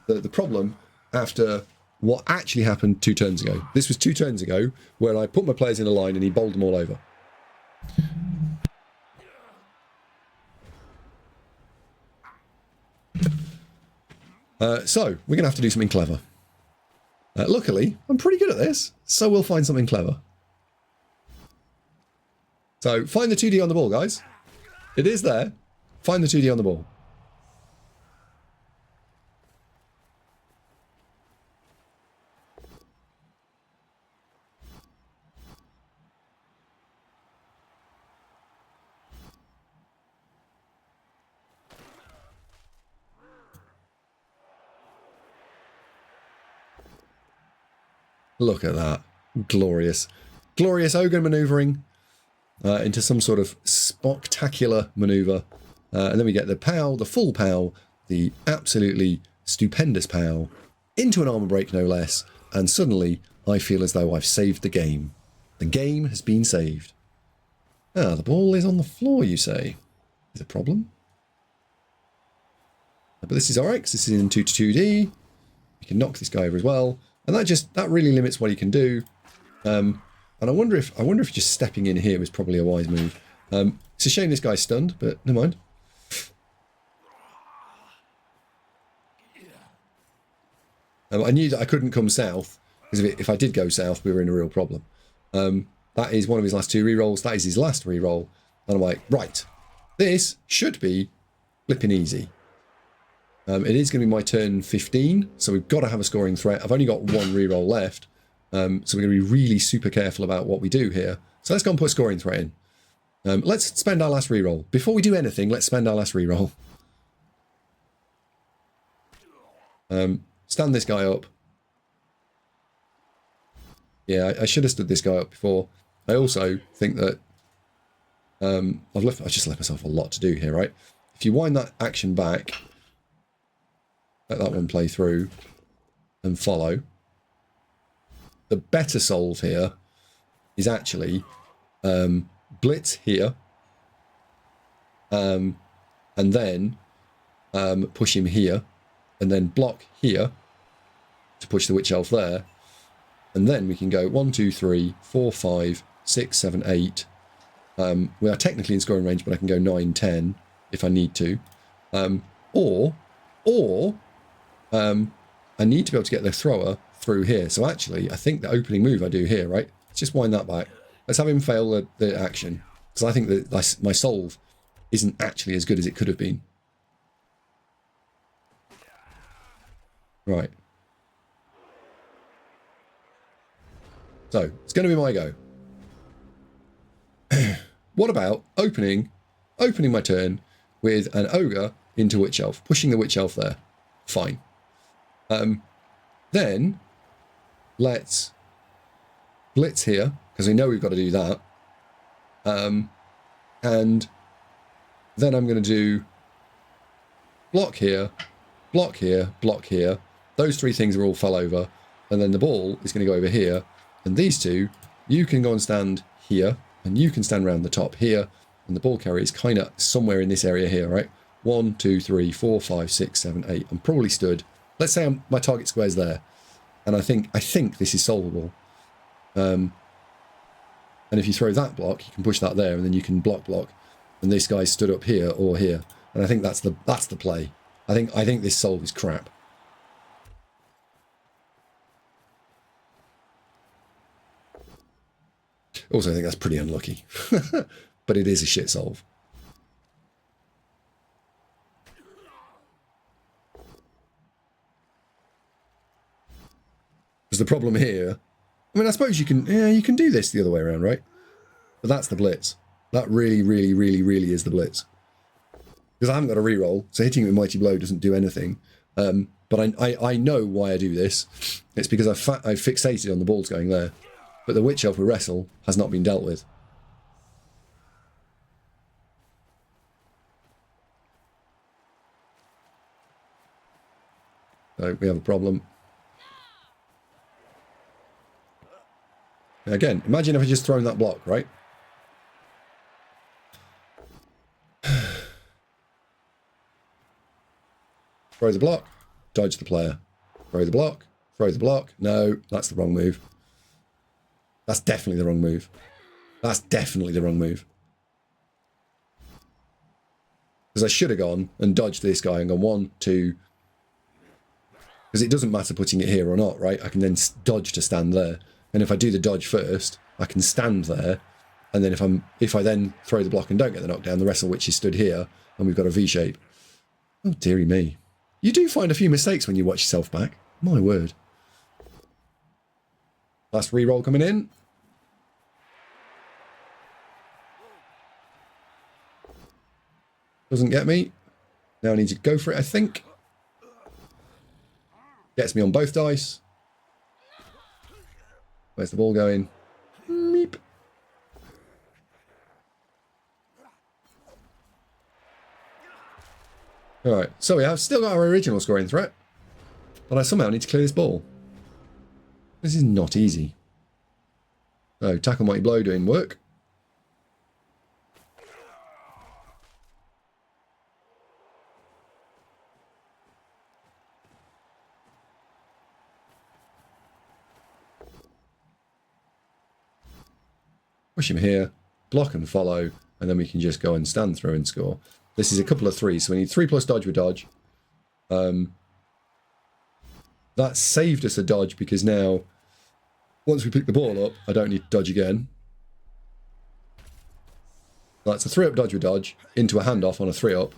the problem after what actually happened 2 turns ago. This was 2 turns ago where I put my players in a line and he bowled them all over. So we're going to have to do something clever. Luckily, I'm pretty good at this, so we'll find something clever. So find the 2D on the ball, guys. It is there. Find the 2D on the ball. Look at that. Glorious. Glorious ogre manoeuvring into some sort of spectacular manoeuvre. And then we get the POW, the full POW, the absolutely stupendous POW, into an armor break no less. And suddenly I feel as though I've saved the game. The game has been saved. Ah, the ball is on the floor, you say. Is a problem? But this is alright, because this is in 2 to 2D. You can knock this guy over as well. And that really limits what he can do. And I wonder if just stepping in here was probably a wise move. It's a shame this guy's stunned, but never mind. I knew that I couldn't come south, because if I did go south, we were in a real problem. That is one of his last 2 rerolls. That is his last reroll. And I'm like, right, this should be flipping easy. It is going to be my turn 15, so we've got to have a scoring threat. I've only got 1 reroll left, so we're going to be really super careful about what we do here. So let's go and put a scoring threat in. Let's spend our last reroll. Before we do anything, let's spend our last reroll. Stand this guy up. Yeah, I should have stood this guy up before. I also think that I just left myself a lot to do here, right? If you wind that action back, let that one play through and follow. The better solve here is actually blitz here and then push him here and then block here to push the witch elf there. And then we can go 1, 2, 3, 4, 5, 6, 7, 8. We are technically in scoring range, but I can go 9, 10 if I need to. Or I need to be able to get the thrower through here. So actually, I think the opening move I do here, right? Let's just wind that back. Let's have him fail the action. Because I think that my solve isn't actually as good as it could have been. Right. So, it's going to be my go. What about opening my turn with an ogre into witch elf, pushing the witch elf there? Fine. Then let's blitz here, because we know we've got to do that. And then I'm going to do block here, block here, block here. Those 3 things are all fell over. And then the ball is going to go over here. And these 2, you can go and stand here, and you can stand around the top here. And the ball carrier is kind of somewhere in this area here, right? 1, 2, 3, 4, 5, 6, 7, 8. I'm probably stood. Let's say my target square's there. And I think this is solvable. And if you throw that block, you can push that there, and then you can block. And this guy's stood up here or here. And I think that's the play. I think this solve is crap. Also, I think that's pretty unlucky. But it is a shit solve. Because the problem here, I mean, I suppose you can do this the other way around, right? But that's the blitz. That really, really, really, really is the blitz. Because I haven't got a reroll, so hitting it with Mighty Blow doesn't do anything. But I know why I do this. It's because I've fixated on the balls going there. But the Witch Elf with Wrestle has not been dealt with. So we have a problem. Again, imagine if I just thrown that block, right? Throw the block, dodge the player. Throw the block, throw the block. No, that's the wrong move. That's definitely the wrong move. That's definitely the wrong move. Because I should have gone and dodged this guy and gone 1, 2. Because it doesn't matter putting it here or not, right? I can then dodge to stand there. And if I do the dodge first, I can stand there. And then if I then throw the block and don't get the knockdown, the Wrestle Witch is stood here and we've got a V shape. Oh, dearie me. You do find a few mistakes when you watch yourself back. My word. Last reroll coming in. Doesn't get me. Now I need to go for it, I think. Gets me on both dice. Where's the ball going? Meep. Alright, so we have still got our original scoring threat. But I somehow need to clear this ball. This is not easy. So, tackle mighty blow doing work. Push him here, block and follow, and then we can just go and stand through and score. This is a couple of 3s, so we need 3 plus dodge with dodge. That saved us a dodge because now, once we pick the ball up, I don't need to dodge again. That's a 3-up dodge with dodge, into a handoff on a 3-up,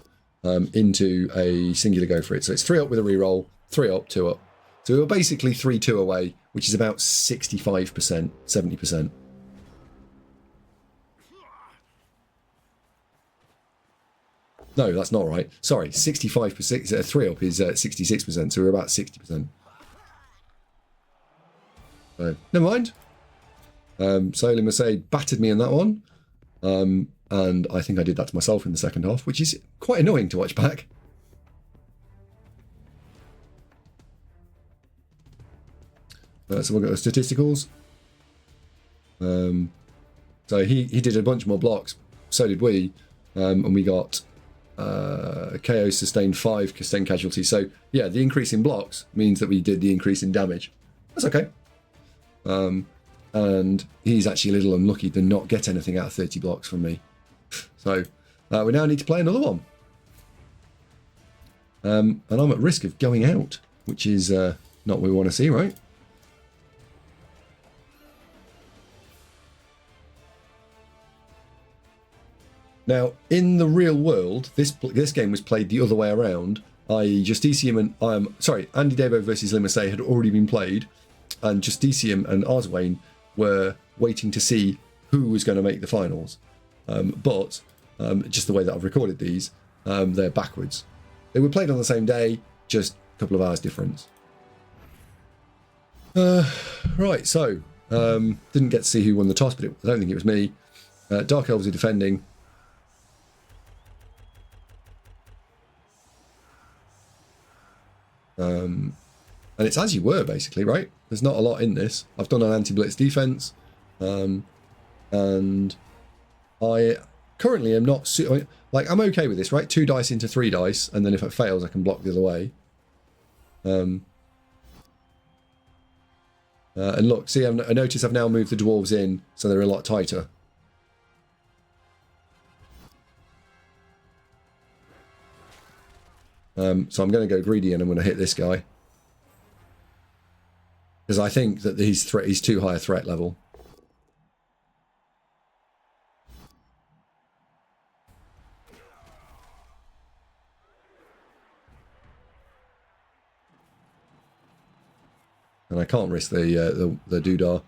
into a singular go for it. So it's 3-up with a reroll, 3-up, 2-up. So we're basically 3-2 away, which is about 65%, 70%. No, that's not right. Sorry, 65%, 3-up is 66%, so we're about 60%. So, never mind. So LeMarsellias battered me in that one. And I think I did that to myself in the second half, which is quite annoying to watch back. So we've got the statisticals. So he did a bunch more blocks, so did we. And we got KO sustained 5 sustained casualties. So yeah, the increase in blocks means that we did the increase in damage. That's okay. And he's actually a little unlucky to not get anything out of 30 blocks from me. So we now need to play another one. And I'm at risk of going out, which is not what we want to see, right? Now, in the real world, this game was played the other way around. i.e. Justicium and AndyDavo versus LeMarsellias had already been played, and Justicium and Arswain were waiting to see who was going to make the finals. But just the way that I've recorded these, they're backwards. They were played on the same day, just a couple of hours difference. Right, so didn't get to see who won the toss, but I don't think it was me. Dark Elves are defending. And it's as you were, basically, right? There's not a lot in this. I've done an anti-blitz defense, and I currently am not... I'm okay with this, right? 2 dice into 3 dice, and then if it fails, I can block the other way. And look, see, I notice I've now moved the dwarves in, so they're a lot tighter. So I'm going to go greedy and I'm going to hit this guy. Because I think that he's too high a threat level. and I can't risk the doodah.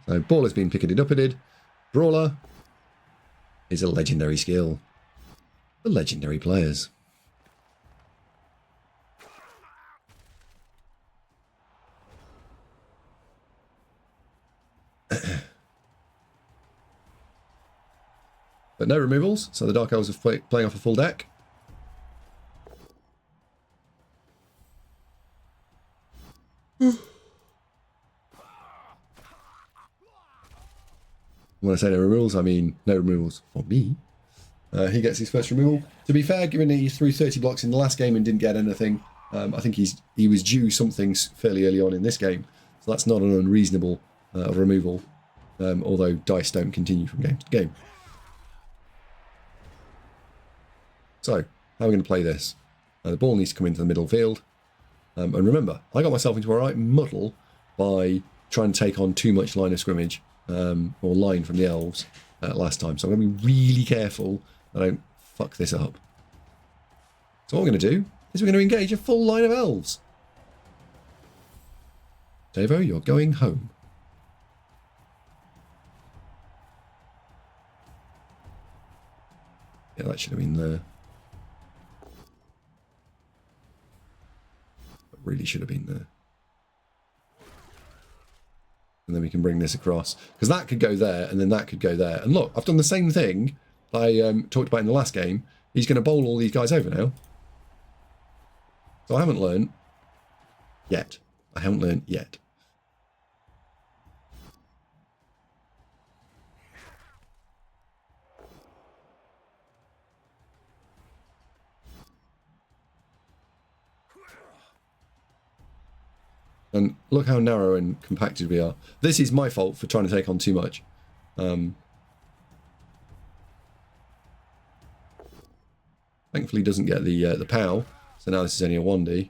So ball has been picketed. Brawler is a legendary skill. The legendary players. But no removals, so the Dark Elves are playing off a full deck. When I say no removals, I mean no removals for me. He gets his first removal. To be fair, given that he threw 30 blocks in the last game and didn't get anything, I think he was due something fairly early on in this game. So that's not an unreasonable removal, although dice don't continue from game to game. So, how are we going to play this? The ball needs to come into the middle field. And remember, I got myself into a right muddle by trying to take on too much line of scrimmage, or line from the elves last time. So I'm going to be really careful that I don't fuck this up. So what we're going to do is we're going to engage a full line of elves. Davo, you're going home. Yeah, that should have been there. Really should have been there. And then we can bring this across. Because that could go there, and then that could go there. And look, I've done the same thing I talked about in the last game. He's going to bowl all these guys over now. So I haven't learned yet. I haven't learned yet. And look how narrow and compacted we are. This is my fault for trying to take on too much. Thankfully doesn't get the POW, so now this is only a 1D.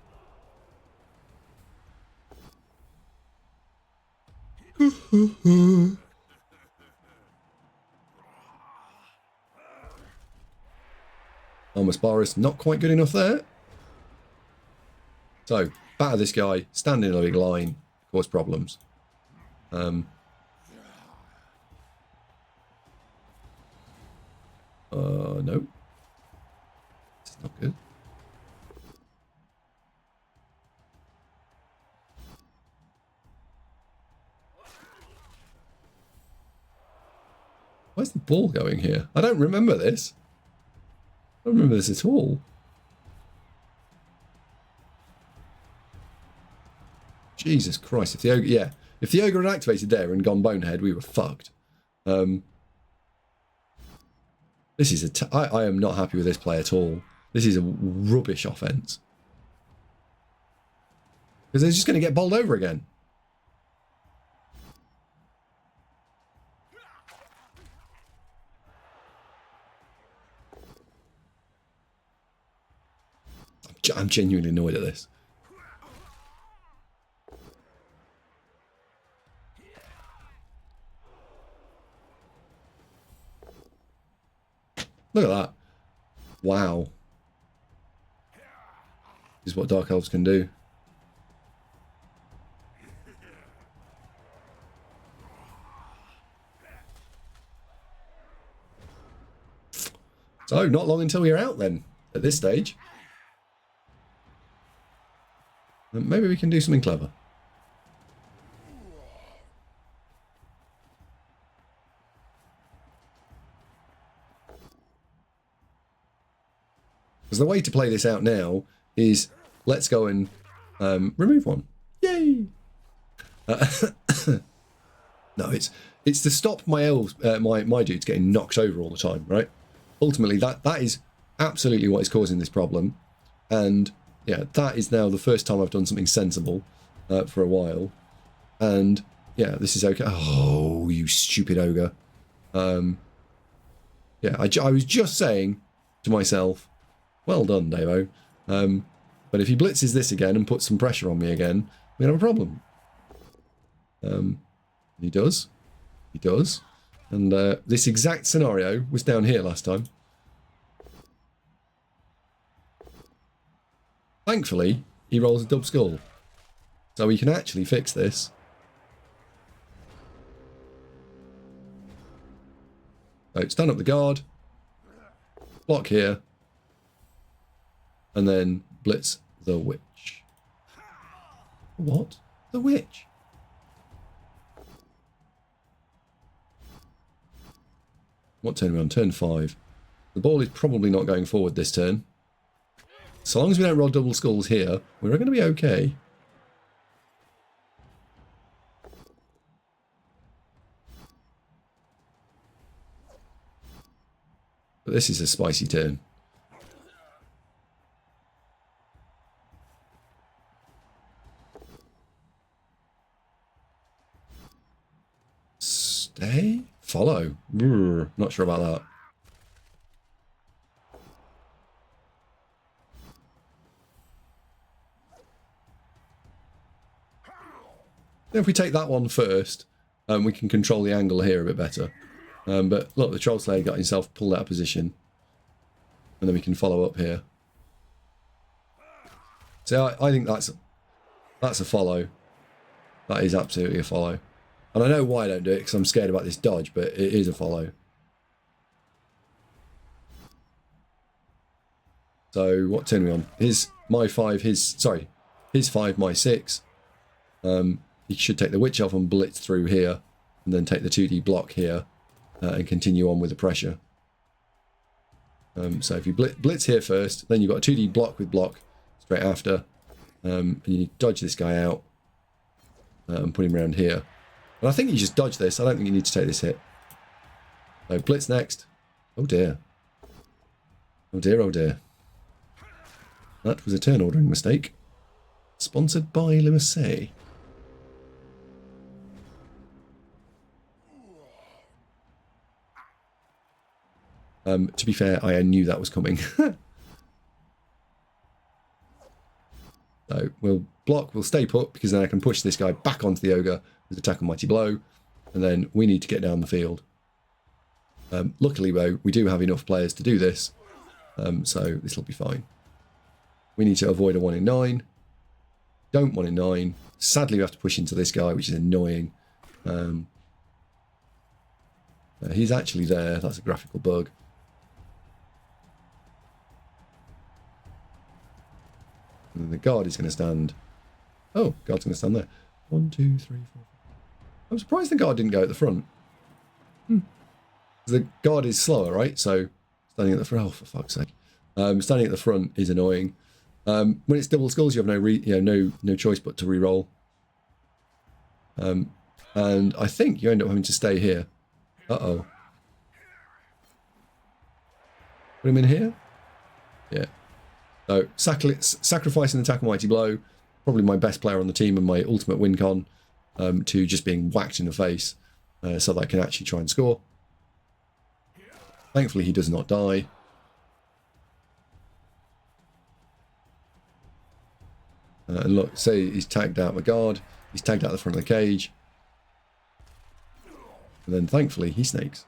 Almost Boris, not quite good enough there. So, batter this guy, stand in a big line, cause problems. No. It's not good. Where's the ball going here? I don't remember this. I don't remember this at all. Jesus Christ, if the ogre, yeah, if the ogre had activated there and gone bonehead, we were fucked. This is I am not happy with this play at all. This is a rubbish offense. Because they're just going to get bowled over again. I'm genuinely annoyed at this. Look at that. Wow. This is what Dark Elves can do. So, not long until we're out then, at this stage. Maybe we can do something clever. Because the way to play this out now is let's go and remove one. Yay! No, it's to stop my elves, my dudes getting knocked over all the time, right? Ultimately, that is absolutely what is causing this problem, and yeah, that is now the first time I've done something sensible for a while, and yeah, this is okay. Oh, you stupid ogre! Yeah, I was just saying to myself, well done, Davo. But if he blitzes this again and puts some pressure on me again, we're gonna have a problem. He does. He does. And this exact scenario was down here last time. Thankfully, he rolls a dub skull. So we can actually fix this. So stand up the guard, block here, and then blitz the witch. What? The witch? What turn are we on? Turn 5. The ball is probably not going forward this turn. So long as we don't roll double skulls here, we're going to be okay. But this is a spicy turn. Stay? Follow? Brr, not sure about that. If we take that one first, we can control the angle here a bit better. But look, the Troll Slayer got himself pulled out of position. And then we can follow up here. So I think that's a follow. That is absolutely a follow. And I know why I don't do it, because I'm scared about this dodge, but it is a follow. So what turn are we on? His 5, my 6. He should take the Witch Elf and blitz through here, and then take the 2D block here, and continue on with the pressure. So if you blitz here first, then you've got a 2D block with block straight after, and you need to dodge this guy out and put him around here. And I think you just dodge this. I don't think you need to take this hit. So blitz next. Oh dear. Oh dear, oh dear. That was a turn ordering mistake. Sponsored by LeMarsellias. To be fair, I knew that was coming. So we'll block, we'll stay put, because then I can push this guy back onto the ogre with attack and mighty blow, and then we need to get down the field. Luckily, though, we do have enough players to do this, so this will be fine. We need to avoid a 1 in 9. Don't 1 in 9. Sadly, we have to push into this guy, which is annoying. He's actually there. That's a graphical bug. And the guard is going to stand. Oh, guard's going to stand there. 1, 2, 3, 4. I'm surprised the guard didn't go at the front. The guard is slower, right? So standing at the front. Oh, for fuck's sake! Standing at the front is annoying. When it's double skulls, you have no choice but to re-roll. And I think you end up having to stay here. Uh-oh. Put him in here? Yeah. So, sacrificing attack and mighty blow. Probably my best player on the team and my ultimate win con, to just being whacked in the face, so that I can actually try and score. Thankfully, he does not die. And look, say he's tagged out my guard. He's tagged out the front of the cage. And then, thankfully, he snakes.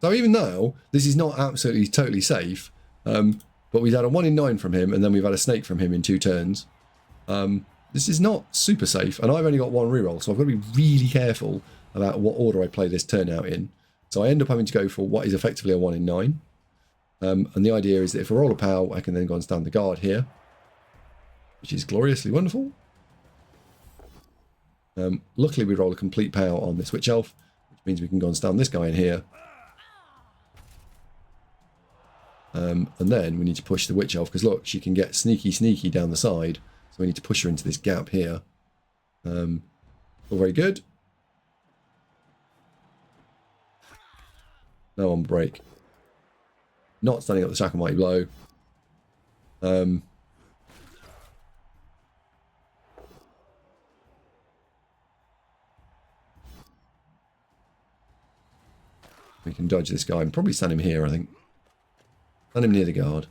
So even though this is not absolutely totally safe, but we've had a 1 in 9 from him, and then we've had a snake from him in 2 turns. This is not super safe, and I've only got 1 reroll, so I've got to be really careful about what order I play this turn out in. So I end up having to go for what is effectively a 1 in 9. And the idea is that if I roll a POW, I can then go and stand the guard here, which is gloriously wonderful. Luckily, we roll a complete POW on this Witch Elf, which means we can go and stand this guy in here. And then we need to push the Witch Elf, because look, she can get sneaky down the side. So we need to push her into this gap here. All very good. No on break. Not standing up the attack and mighty blow. We can dodge this guy and probably stand him here, I think. Stand him near the guard.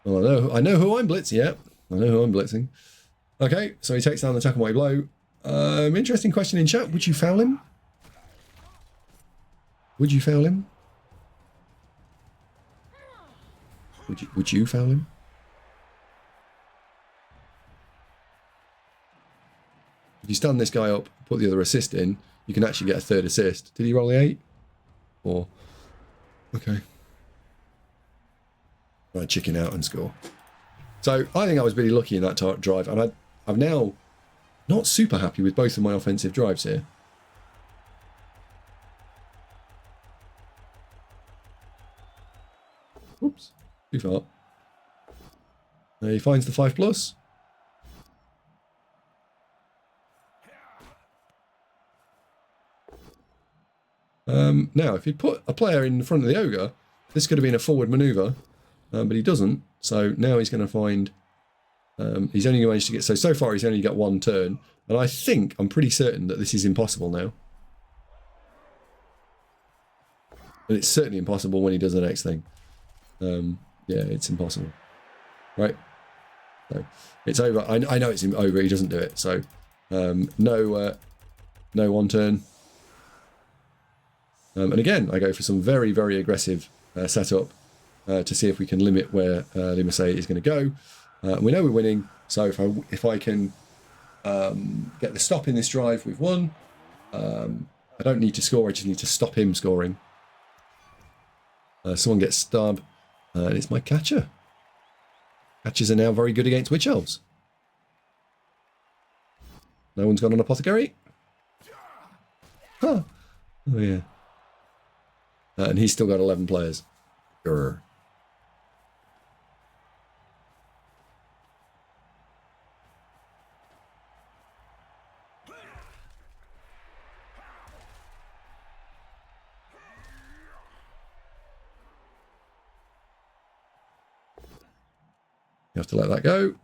Well, I know who I'm blitzing. Yeah, I know who I'm blitzing. Okay, so he takes down the attack and mighty blow. Interesting question in chat. Would you foul him? Would you foul him? Would you foul him? If you stand this guy up, put the other assist in, you can actually get a third assist. Did he roll the 8? Or okay. Right, chicken out and score. So I think I was really lucky in that drive, and I'm now not super happy with both of my offensive drives here. Oops, too far. He finds the 5+. Now, if he put a player in front of the ogre, this could have been a forward manoeuvre, but he doesn't. So now he's going to find. He's only managed to get. So far, he's only got 1 turn, and I'm pretty certain that this is impossible now. But it's certainly impossible when he does the next thing. Yeah, it's impossible. Right. So it's over. I know it's over. He doesn't do it. So no 1 turn. And again, I go for some very, very aggressive setup to see if we can limit where LeMarsellias is going to go. We know we're winning, so if I can get the stop in this drive, we've won. I don't need to score, I just need to stop him scoring. Someone gets stub, and it's my catcher. Catchers are now very good against witch elves. No one's gone on apothecary. Huh. Oh yeah. And he's still got 11 players. Grr. You have to let that go.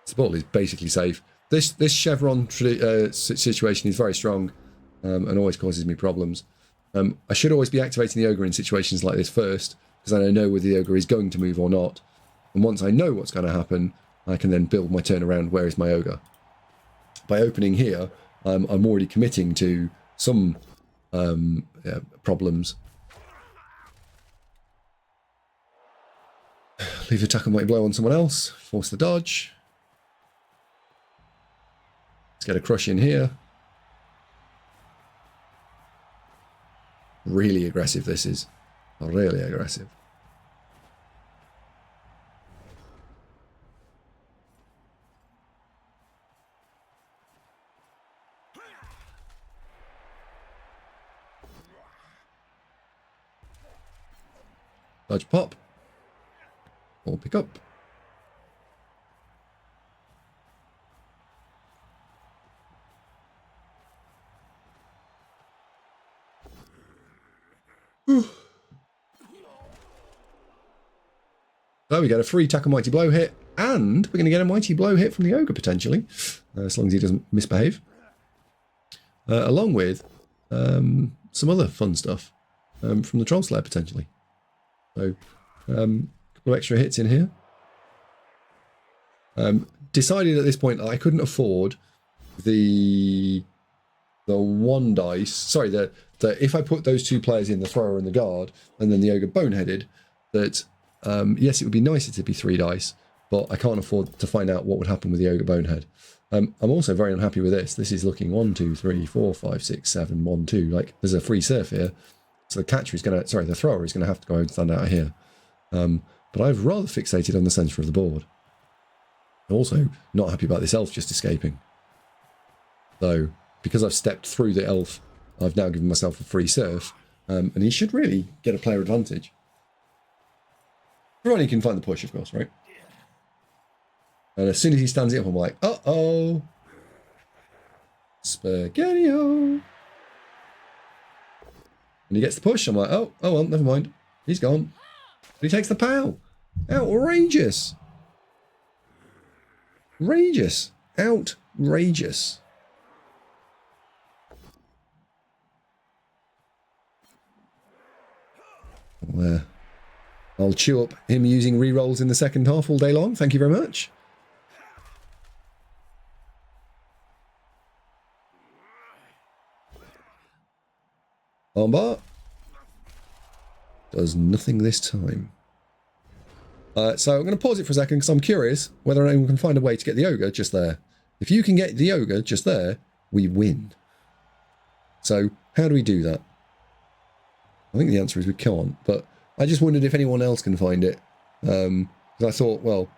This ball is basically safe. This chevron situation is very strong. And always causes me problems. I should always be activating the ogre in situations like this first, because I don't know whether the ogre is going to move or not. And once I know what's going to happen, I can then build my turn around where is my ogre. By opening here, I'm already committing to some problems. Leave attack and mighty blow on someone else. Force the dodge. Let's get a crush in here. Really aggressive this is. Really aggressive. Dodge pop. Or pick up. So we get a free attack and mighty blow hit, and we're going to get a mighty blow hit from the ogre potentially, as long as he doesn't misbehave. Along with some other fun stuff from the Troll Slayer potentially. So a couple of extra hits in here. Decided at this point that I couldn't afford the 1 dice. Sorry, that if I put those 2 players in, the thrower and the guard, and then the ogre boneheaded, that yes, it would be nicer to be 3 dice, but I can't afford to find out what would happen with the ogre bonehead. I'm also very unhappy with this. This is looking 1, 2, 3, 4, 5, 6, 7, 1, 2. Like there's a free surf here, so the catcher is going to, sorry, the thrower is going to have to go and stand out here. But I've rather fixated on the centre of the board. I'm also not happy about this elf just escaping. So because I've stepped through the elf, I've now given myself a free surf, and he should really get a player advantage. Provided he can find the push, of course, right? And as soon as he stands it up, I'm like, uh-oh. Spaghetti-o. And he gets the push, I'm like, oh well, never mind. He's gone. But he takes the POW. Outrageous. Outrageous. Outrageous. I'll chew up him using rerolls in the second half all day long. Thank you very much. Armbar. Does nothing this time. So I'm going to pause it for a second because I'm curious whether anyone can find a way to get the ogre just there. If you can get the ogre just there, we win. So how do we do that? I think the answer is we can't, but I just wondered if anyone else can find it. Because I thought, well,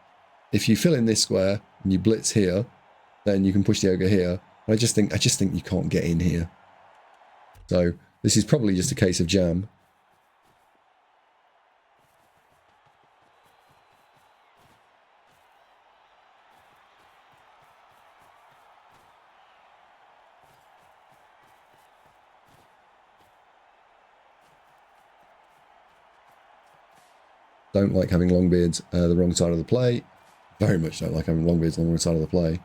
if you fill in this square and you blitz here, then you can push the ogre here. I just think you can't get in here. So this is probably just a case of jam. Don't like having long beards the wrong side of the play. Very much don't like having long beards on the wrong side of the play.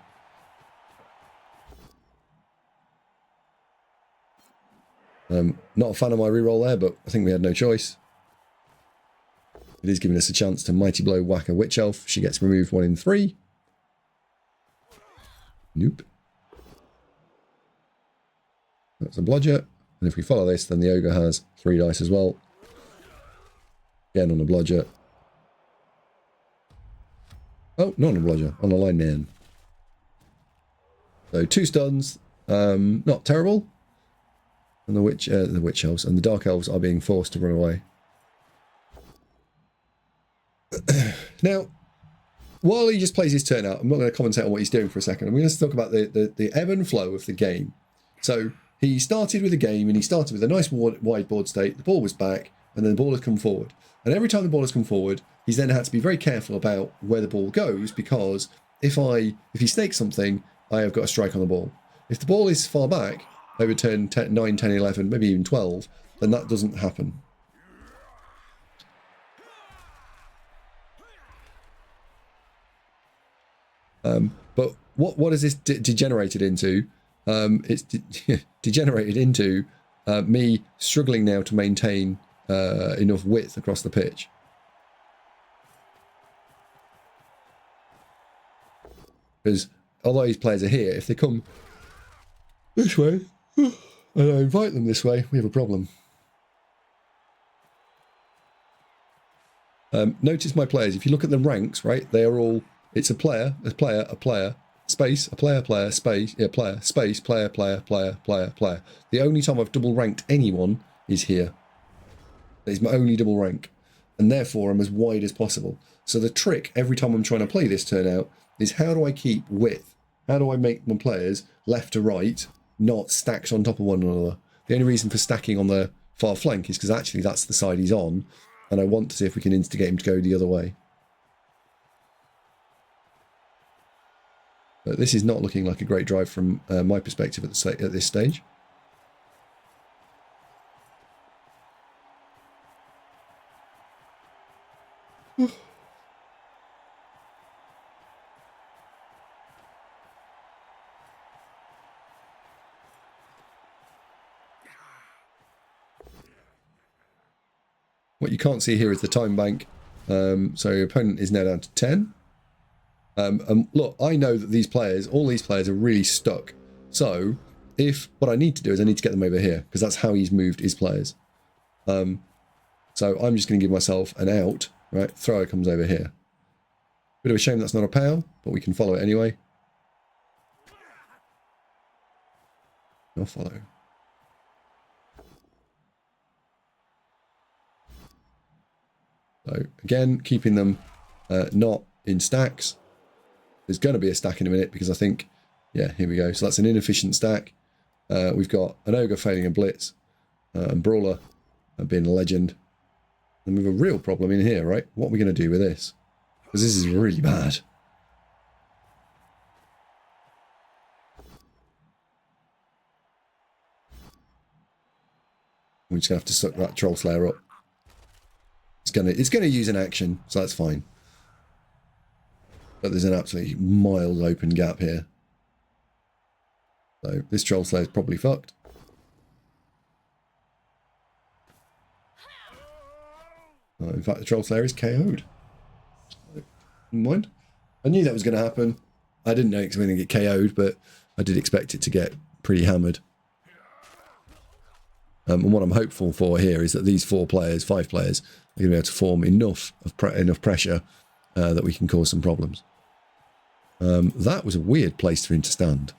Not a fan of my reroll there, but I think we had no choice. It is giving us a chance to Mighty Blow whack a Witch Elf. She gets removed 1 in 3. Nope. That's a bludger. And if we follow this, then the ogre has 3 dice as well. Again on a bludger. Oh, not on a bludger, on a line man. So 2 stuns, not terrible. And the witch elves and the dark elves are being forced to run away. Now, while he just plays his turn out, I'm not going to commentate on what he's doing for a second. I'm going to talk about the ebb and flow of the game. So he started with a game and he started with a nice wide board state. The ball was back and then the ball has come forward. And every time the ball has come forward, he's then had to be very careful about where the ball goes, because if he stakes something, I have got a strike on the ball. If the ball is far back, over turn 9, 10, 11, maybe even 12, then that doesn't happen. But what has this degenerated into? It's degenerated into me struggling now to maintain enough width across the pitch. Because although these players are here, if they come this way, and I invite them this way, we have a problem. Notice my players. If you look at the ranks, right, they are all, it's a player, space, a player, space, yeah, player, space, player. The only time I've double ranked anyone is here. It's my only double rank. And therefore I'm as wide as possible. So the trick every time I'm trying to play this turnout is, how do I keep width? How do I make my players left to right, not stacked on top of one another? The only reason for stacking on the far flank is because actually that's the side he's on, and I want to see if we can instigate him to go the other way. But this is not looking like a great drive from my perspective at this stage. What you can't see here is the time bank. So your opponent is now down to 10. And look, I know that these players, all these players are really stuck. So what I need to do is I need to get them over here, because that's how he's moved his players. So I'm just going to give myself an out, right? Thrower comes over here. Bit of a shame that's not a POW, but we can follow it anyway. I'll follow. So again, keeping them not in stacks. There's going to be a stack in a minute, because I think, yeah, here we go. So that's an inefficient stack. We've got an ogre failing a blitz, and brawler being a legend. And we have a real problem in here, right? What are we going to do with this? Because this is really bad. We're just going to have to suck that Troll Slayer up. It's going to use an action, so that's fine. But there's an absolutely mild open gap here. So this Troll Slayer is probably fucked. In fact, the Troll Slayer is KO'd. Never mind. I knew that was going to happen. I didn't know it was going to get KO'd, but I did expect it to get pretty hammered. And what I'm hopeful for here is that these 5 players, are going to be able to form enough pressure that we can cause some problems. That was a weird place for him to stand.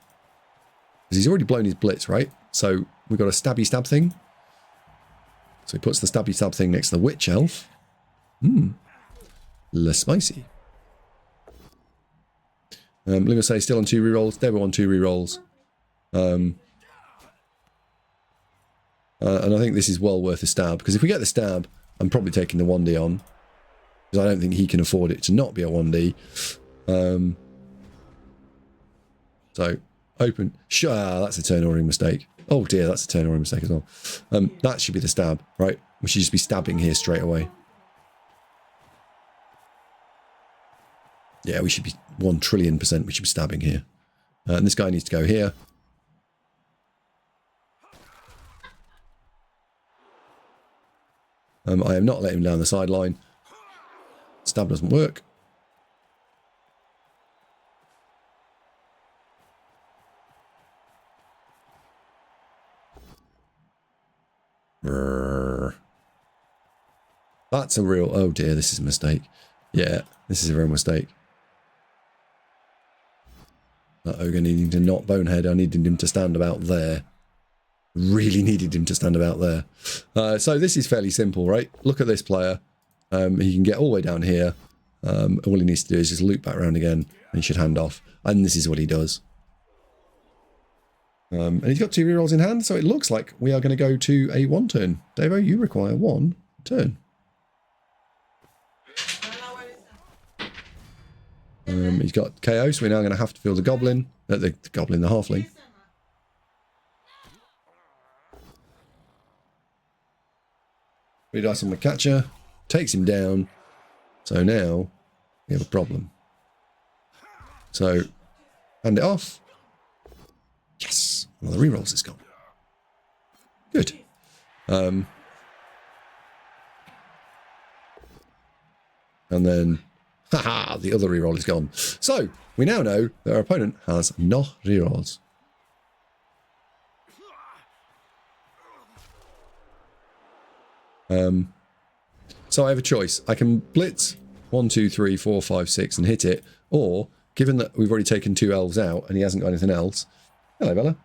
Because he's already blown his blitz, right? So we've got a stabby stab thing. So he puts the stabby stab thing next to the witch elf. Less spicy. Say still on 2 rerolls. Davo on 2 rerolls. And I think this is well worth a stab. Because if we get the stab, I'm probably taking the 1D on. Because I don't think he can afford it to not be a 1D. So, open. That's a turn ordering mistake. Oh dear, that's a turn ordering mistake as well. That should be the stab, right? We should just be stabbing here straight away. Yeah, we should be 1,000,000,000%. We should be stabbing here. And this guy needs to go here. I have not let him down the sideline. Stab doesn't work. That's a real... Oh dear, this is a mistake. Yeah, this is a real mistake. That ogre needing to not bonehead. I needed him to stand about there. Really needed him to stand about there. So this is fairly simple, right? Look at this player. He can get all the way down here. All he needs to do is just loop back around again. And he should hand off. And this is what he does. And he's got 2 rerolls in hand, so it looks like we are going to go to a 1 turn. Davo, you require 1 turn. He's got KO, so we're now going to have to field the goblin. The halfling. Three dice on the catcher. Takes him down. So now we have a problem. So, hand it off. Yes! One of the rerolls is gone. Good. And then, haha, the other reroll is gone. So, we now know that our opponent has no rerolls. So I have a choice. I can blitz 1, 2, 3, 4, 5, 6 and hit it, or given that we've already taken 2 elves out and he hasn't got anything else, hello Bella,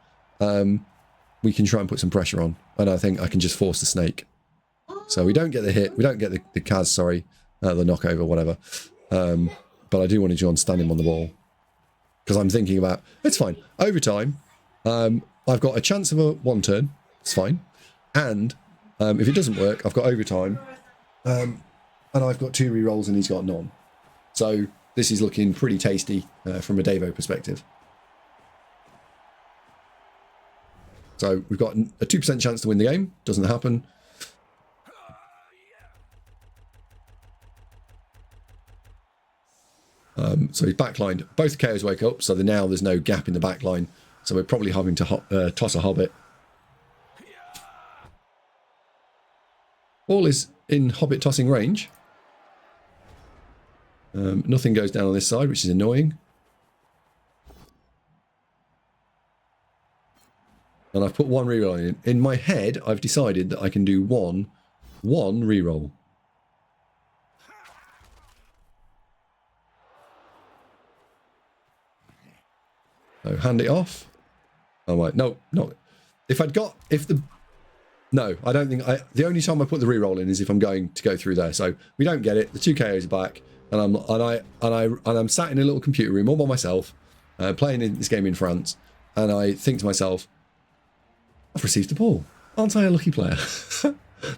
we can try and put some pressure on, and I think I can just force the snake. So we don't get the hit, we don't get the Kaz, sorry, the knockover, whatever. But I do want to John stand him on the ball because I'm thinking about it's fine. Overtime, I've got a chance of a 1 turn. It's fine, and if it doesn't work, I've got overtime, and I've got 2 rerolls and he's got none. So this is looking pretty tasty from a Davo perspective. So we've got a 2% chance to win the game. Doesn't happen. So he's backlined. Both KOs wake up, so now there's no gap in the backline. So we're probably having to toss a hobbit. Ball is in hobbit tossing range. Nothing goes down on this side, which is annoying. And I've put 1 reroll in. In my head, I've decided that I can do one reroll. So hand it off. Oh wait, no. No, I don't think the only time I put the reroll in is if I'm going to go through there. So we don't get it. The 2 KOs are back, and I'm sat in a little computer room all by myself, playing this game in France, and I think to myself, I've received the ball. Aren't I a lucky player?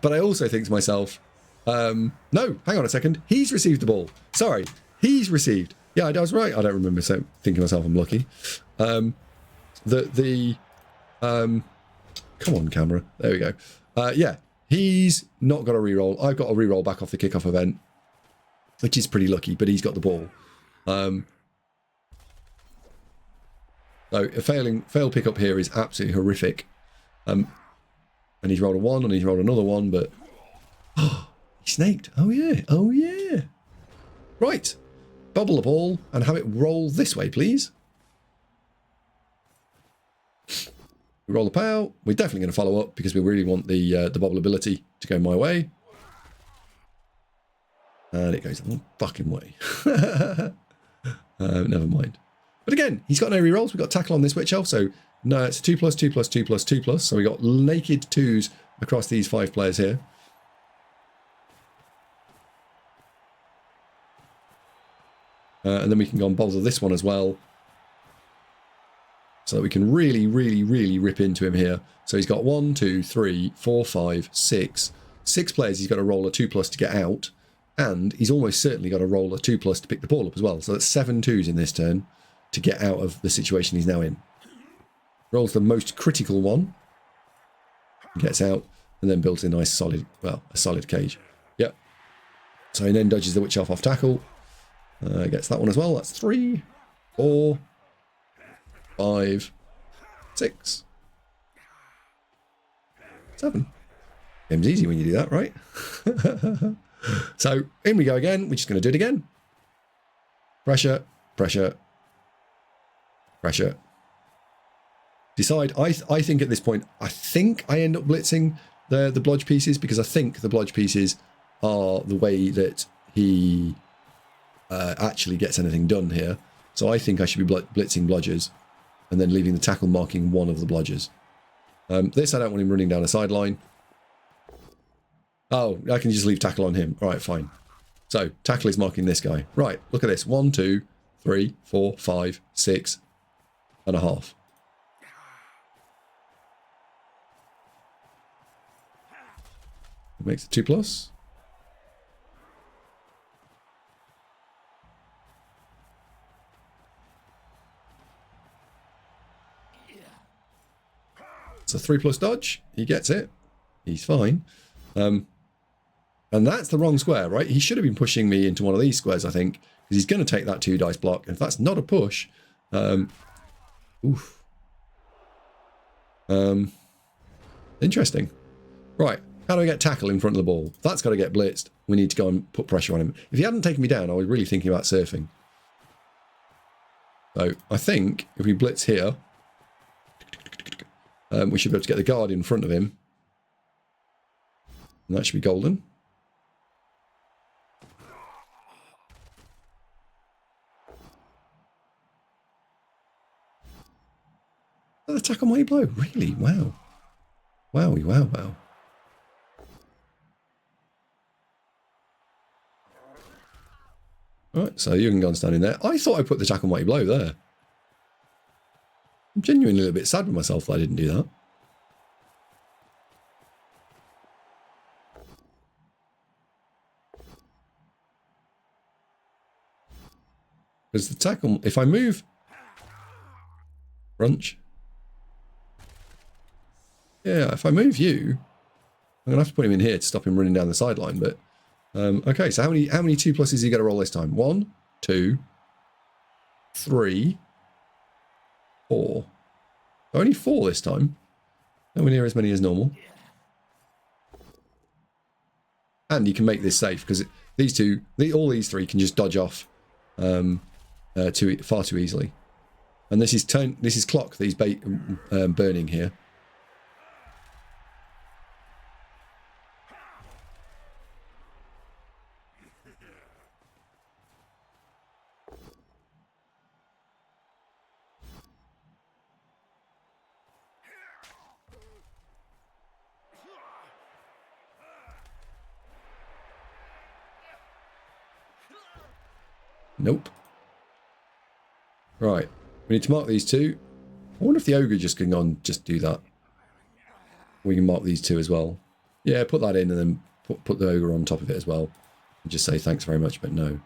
But I also think to myself, no, hang on a second. He's received the ball. Sorry, he's received. Yeah, I was right. I don't remember thinking to myself I'm lucky. Come on, camera. There we go. Yeah, he's not got a reroll. I've got a reroll back off the kickoff event, which is pretty lucky, but he's got the ball. So a failed pickup here is absolutely horrific. And he's rolled a 1 and he's rolled another 1, but he snaked. Oh yeah. Right. Bubble the ball and have it roll this way, please. We roll the pow. We're definitely going to follow up because we really want the bobble ability to go my way. And it goes the wrong fucking way. Never mind. But again, he's got no rerolls. We've got tackle on this witch elf, so no, it's 2+, 2+, 2+, 2+. So we got naked 2s across these 5 players here. And then we can go and bother this one as well. So that we can really, really, really rip into him here. So he's got 1, 2, 3, 4, 5, 6. 6 players he's got to roll a 2+ to get out. And he's almost certainly got to roll a 2+ to pick the ball up as well. So that's 7 2s in this turn to get out of the situation he's now in. Rolls the most critical one. Gets out and then builds a nice solid, well, a solid cage. Yep. So he then dodges the witch elf off tackle. Gets that one as well. That's 3, 4, 5, 6, 7. Game's easy when you do that, right? So in we go again. We're just going to do it again. Pressure, pressure, pressure. Decide. I think at this point, I think I end up blitzing the blodge pieces because I think the blodge pieces are the way that he actually gets anything done here. So I think I should be blitzing blodgers and then leaving the tackle marking one of the blodgers. This I don't want him running down a sideline. Oh, I can just leave tackle on him. All right, fine. So tackle is marking this guy. Right, look at this. 1, 2, 3, 4, 5, 6 and a half. Makes it 2+. It's a 3+ dodge. He gets it. He's fine. And that's the wrong square, right? He should have been pushing me into one of these squares, I think, because he's going to take that 2 dice block. And if that's not a push, oof. Interesting. Right. How do I get tackle in front of the ball? That's got to get blitzed. We need to go and put pressure on him. If he hadn't taken me down, I was really thinking about surfing. So I think if we blitz here, we should be able to get the guard in front of him. And that should be golden. Another attack on my blow. Really? Wow. Wowie, wow, wow. Right, so you can go and stand in there. I thought I put the tackle mighty blow there. I'm genuinely a little bit sad with myself that I didn't do that. Because the tackle, if I move, crunch. Yeah, if I move you, I'm gonna have to put him in here to stop him running down the sideline. But okay, so how many 2+s are you gonna roll this time? 1, 2, 3, 4. Only 4 this time. Nowhere near as many as normal. And you can make this safe because these two, all these 3 can just dodge off far too easily. And this is clock that he's burning here. Nope. Right. We need to mark these 2. I wonder if the ogre just can go and just do that. We can mark these 2 as well. Yeah, put that in and then put the ogre on top of it as well. And just say thanks very much, but no.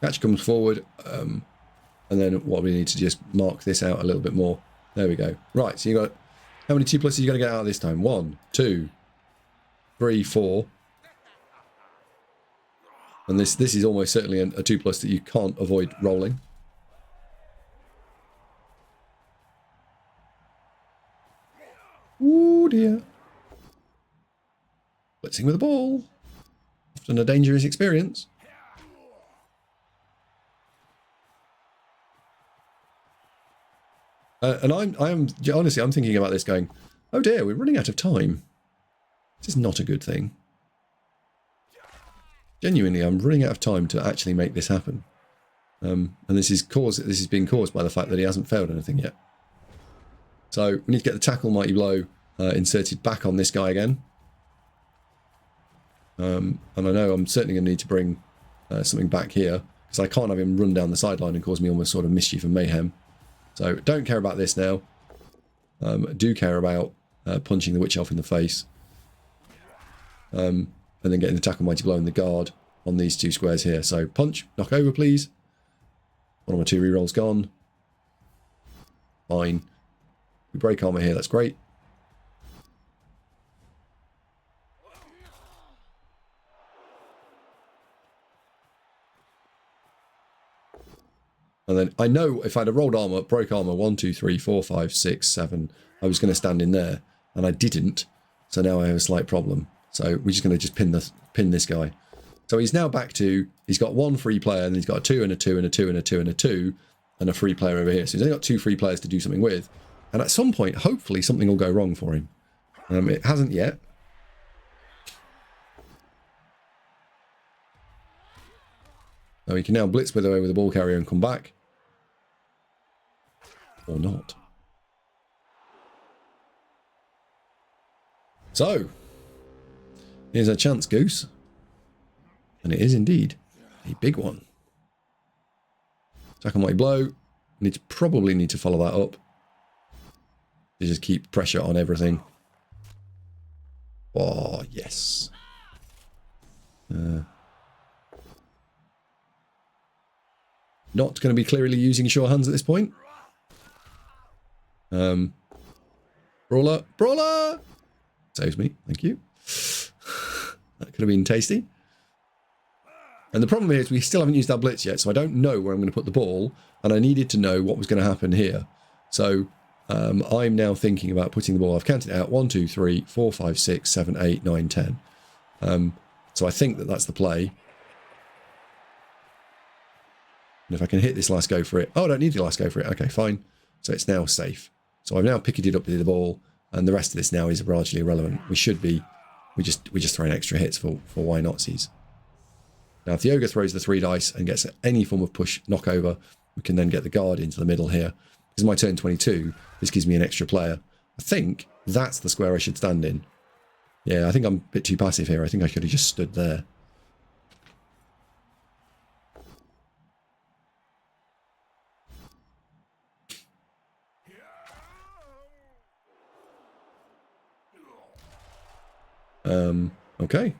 Catch comes forward, and then what we need to just mark this out a little bit more. There we go. Right, so you got how many 2+s are you going to get out this time? 1, 2, 3, 4, And this is almost certainly a 2+ that you can't avoid rolling. Oh dear. Blitzing with a ball. Often a dangerous experience. And I am honestly, I'm thinking about this going, oh dear, we're running out of time. This is not a good thing. Genuinely, I'm running out of time to actually make this happen. And this is being caused by the fact that he hasn't failed anything yet. So we need to get the tackle mighty blow inserted back on this guy again. And I know I'm certainly going to need to bring something back here, because I can't have him run down the sideline and cause me almost sort of mischief and mayhem. So don't care about this now. Do care about punching the witch elf in the face. And then getting the tackle mighty blow in the guard on these 2 squares here. So punch, knock over please. One of my 2 rerolls gone. Fine. We break armor here, that's great. And then I know if I'd have rolled armor, broke armor 1, 2, 3, 4, 5, 6, 7, I was going to stand in there, and I didn't. So now I have a slight problem. So we're just going to just pin this guy. So he's now back to, he's got 1 free player, and he's got a 2 and a 2 and a 2 and a 2 and a 2, and a free player over here. So he's only got 2 free players to do something with. And at some point, hopefully, something will go wrong for him. It hasn't yet. So he can now blitz away with the ball carrier and come back. Or not. So, here's a chance, Goose. And it is indeed a big one. Tackle mighty blow. Probably need to follow that up. To just keep pressure on everything. Oh, yes. Not going to be clearly using sure hands at this point. Brawler. Brawler! Saves me. Thank you. That could have been tasty. And the problem here is we still haven't used our blitz yet, so I don't know where I'm going to put the ball, and I needed to know what was going to happen here. So I'm now thinking about putting the ball. I've counted it out. 1, 2, 3, 4, 5, 6, 7, 8, 9, 10. So I think that that's the play. And if I can hit this last go for it. Oh, I don't need the last go for it. Okay, fine. So it's now safe. So I've now picketed up the ball, and the rest of this now is largely irrelevant. We just throw in extra hits for why notsies. Now, if the ogre throws the 3 dice and gets any form of push knockover, we can then get the guard into the middle here. This is my turn 22. This gives me an extra player. I think that's the square I should stand in. Yeah, I think I'm a bit too passive here. I think I could have just stood there. Okay.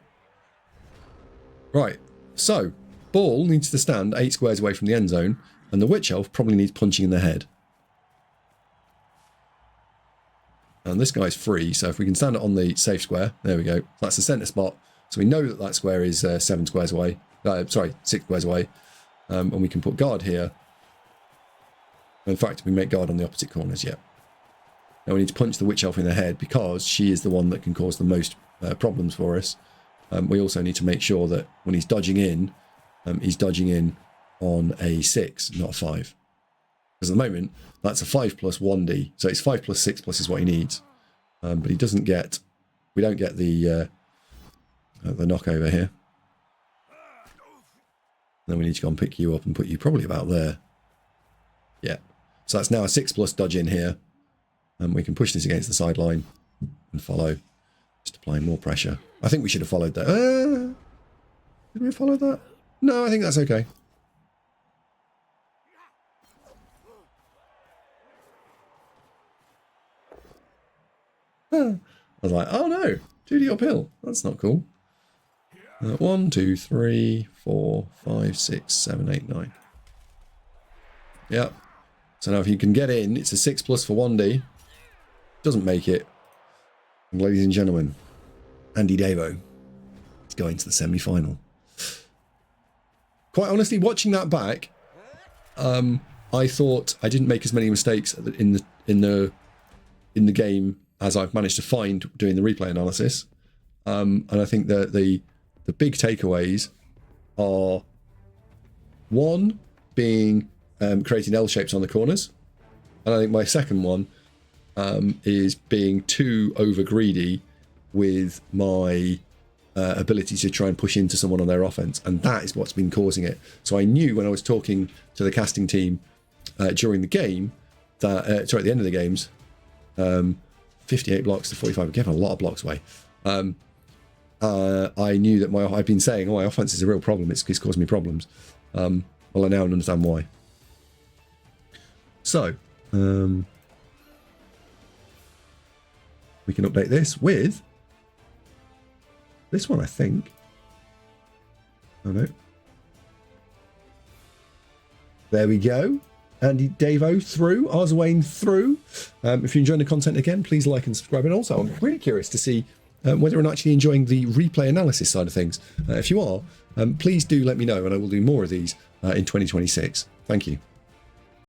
Right. So, ball needs to stand 8 squares away from the end zone, and the witch elf probably needs punching in the head. And this guy's free, so if we can stand it on the safe square, there we go. That's the centre spot. So we know that that square is 7 squares away. Sorry, 6 squares away. And we can put guard here. In fact, we make guard on the opposite corners, yeah. Now we need to punch the witch elf in the head because she is the one that can cause the most problems for us. We also need to make sure that when he's dodging in on a 6, not a 5. Because at the moment, that's a 5 plus 1d. So it's 5 plus 6 plus is what he needs. But he doesn't get... We don't get the knockover here. Then we need to go and pick you up and put you probably about there. Yeah. So that's now a 6 plus dodge in here. And we can push this against the sideline and follow. Just applying more pressure. I think we should have followed that. Did we follow that? No, I think that's okay. I was like, oh no, 2D uphill. That's not cool. 1, 2, 3, 4, 5, 6, 7, 8, 9. Yep. So now if you can get in, it's a 6 plus for 1D. Doesn't make it. And ladies and gentlemen, AndyDavo is going to the semi-final. quite honestly, watching that back, I thought I didn't make as many mistakes in the game as I've managed to find doing the replay analysis. And I think that the big takeaways are, one being creating L shapes on the corners, and I think my second one is being too over greedy with my ability to try and push into someone on their offense, and that is what's been causing it. So I knew when I was talking to the casting team during the game that at the end of the games, 58 blocks to 45, gave a lot of blocks away. I knew that I've been saying, my offense is a real problem. It's causing me problems. Well, I now understand why. So we can update this with this one, I think. Oh no. There we go. AndyDavo through, Arzawayne through. If you're enjoying the content again, please like and subscribe. And also, I'm really curious to see whether or not actually enjoying the replay analysis side of things. If you are, please do let me know, and I will do more of these in 2026. Thank you.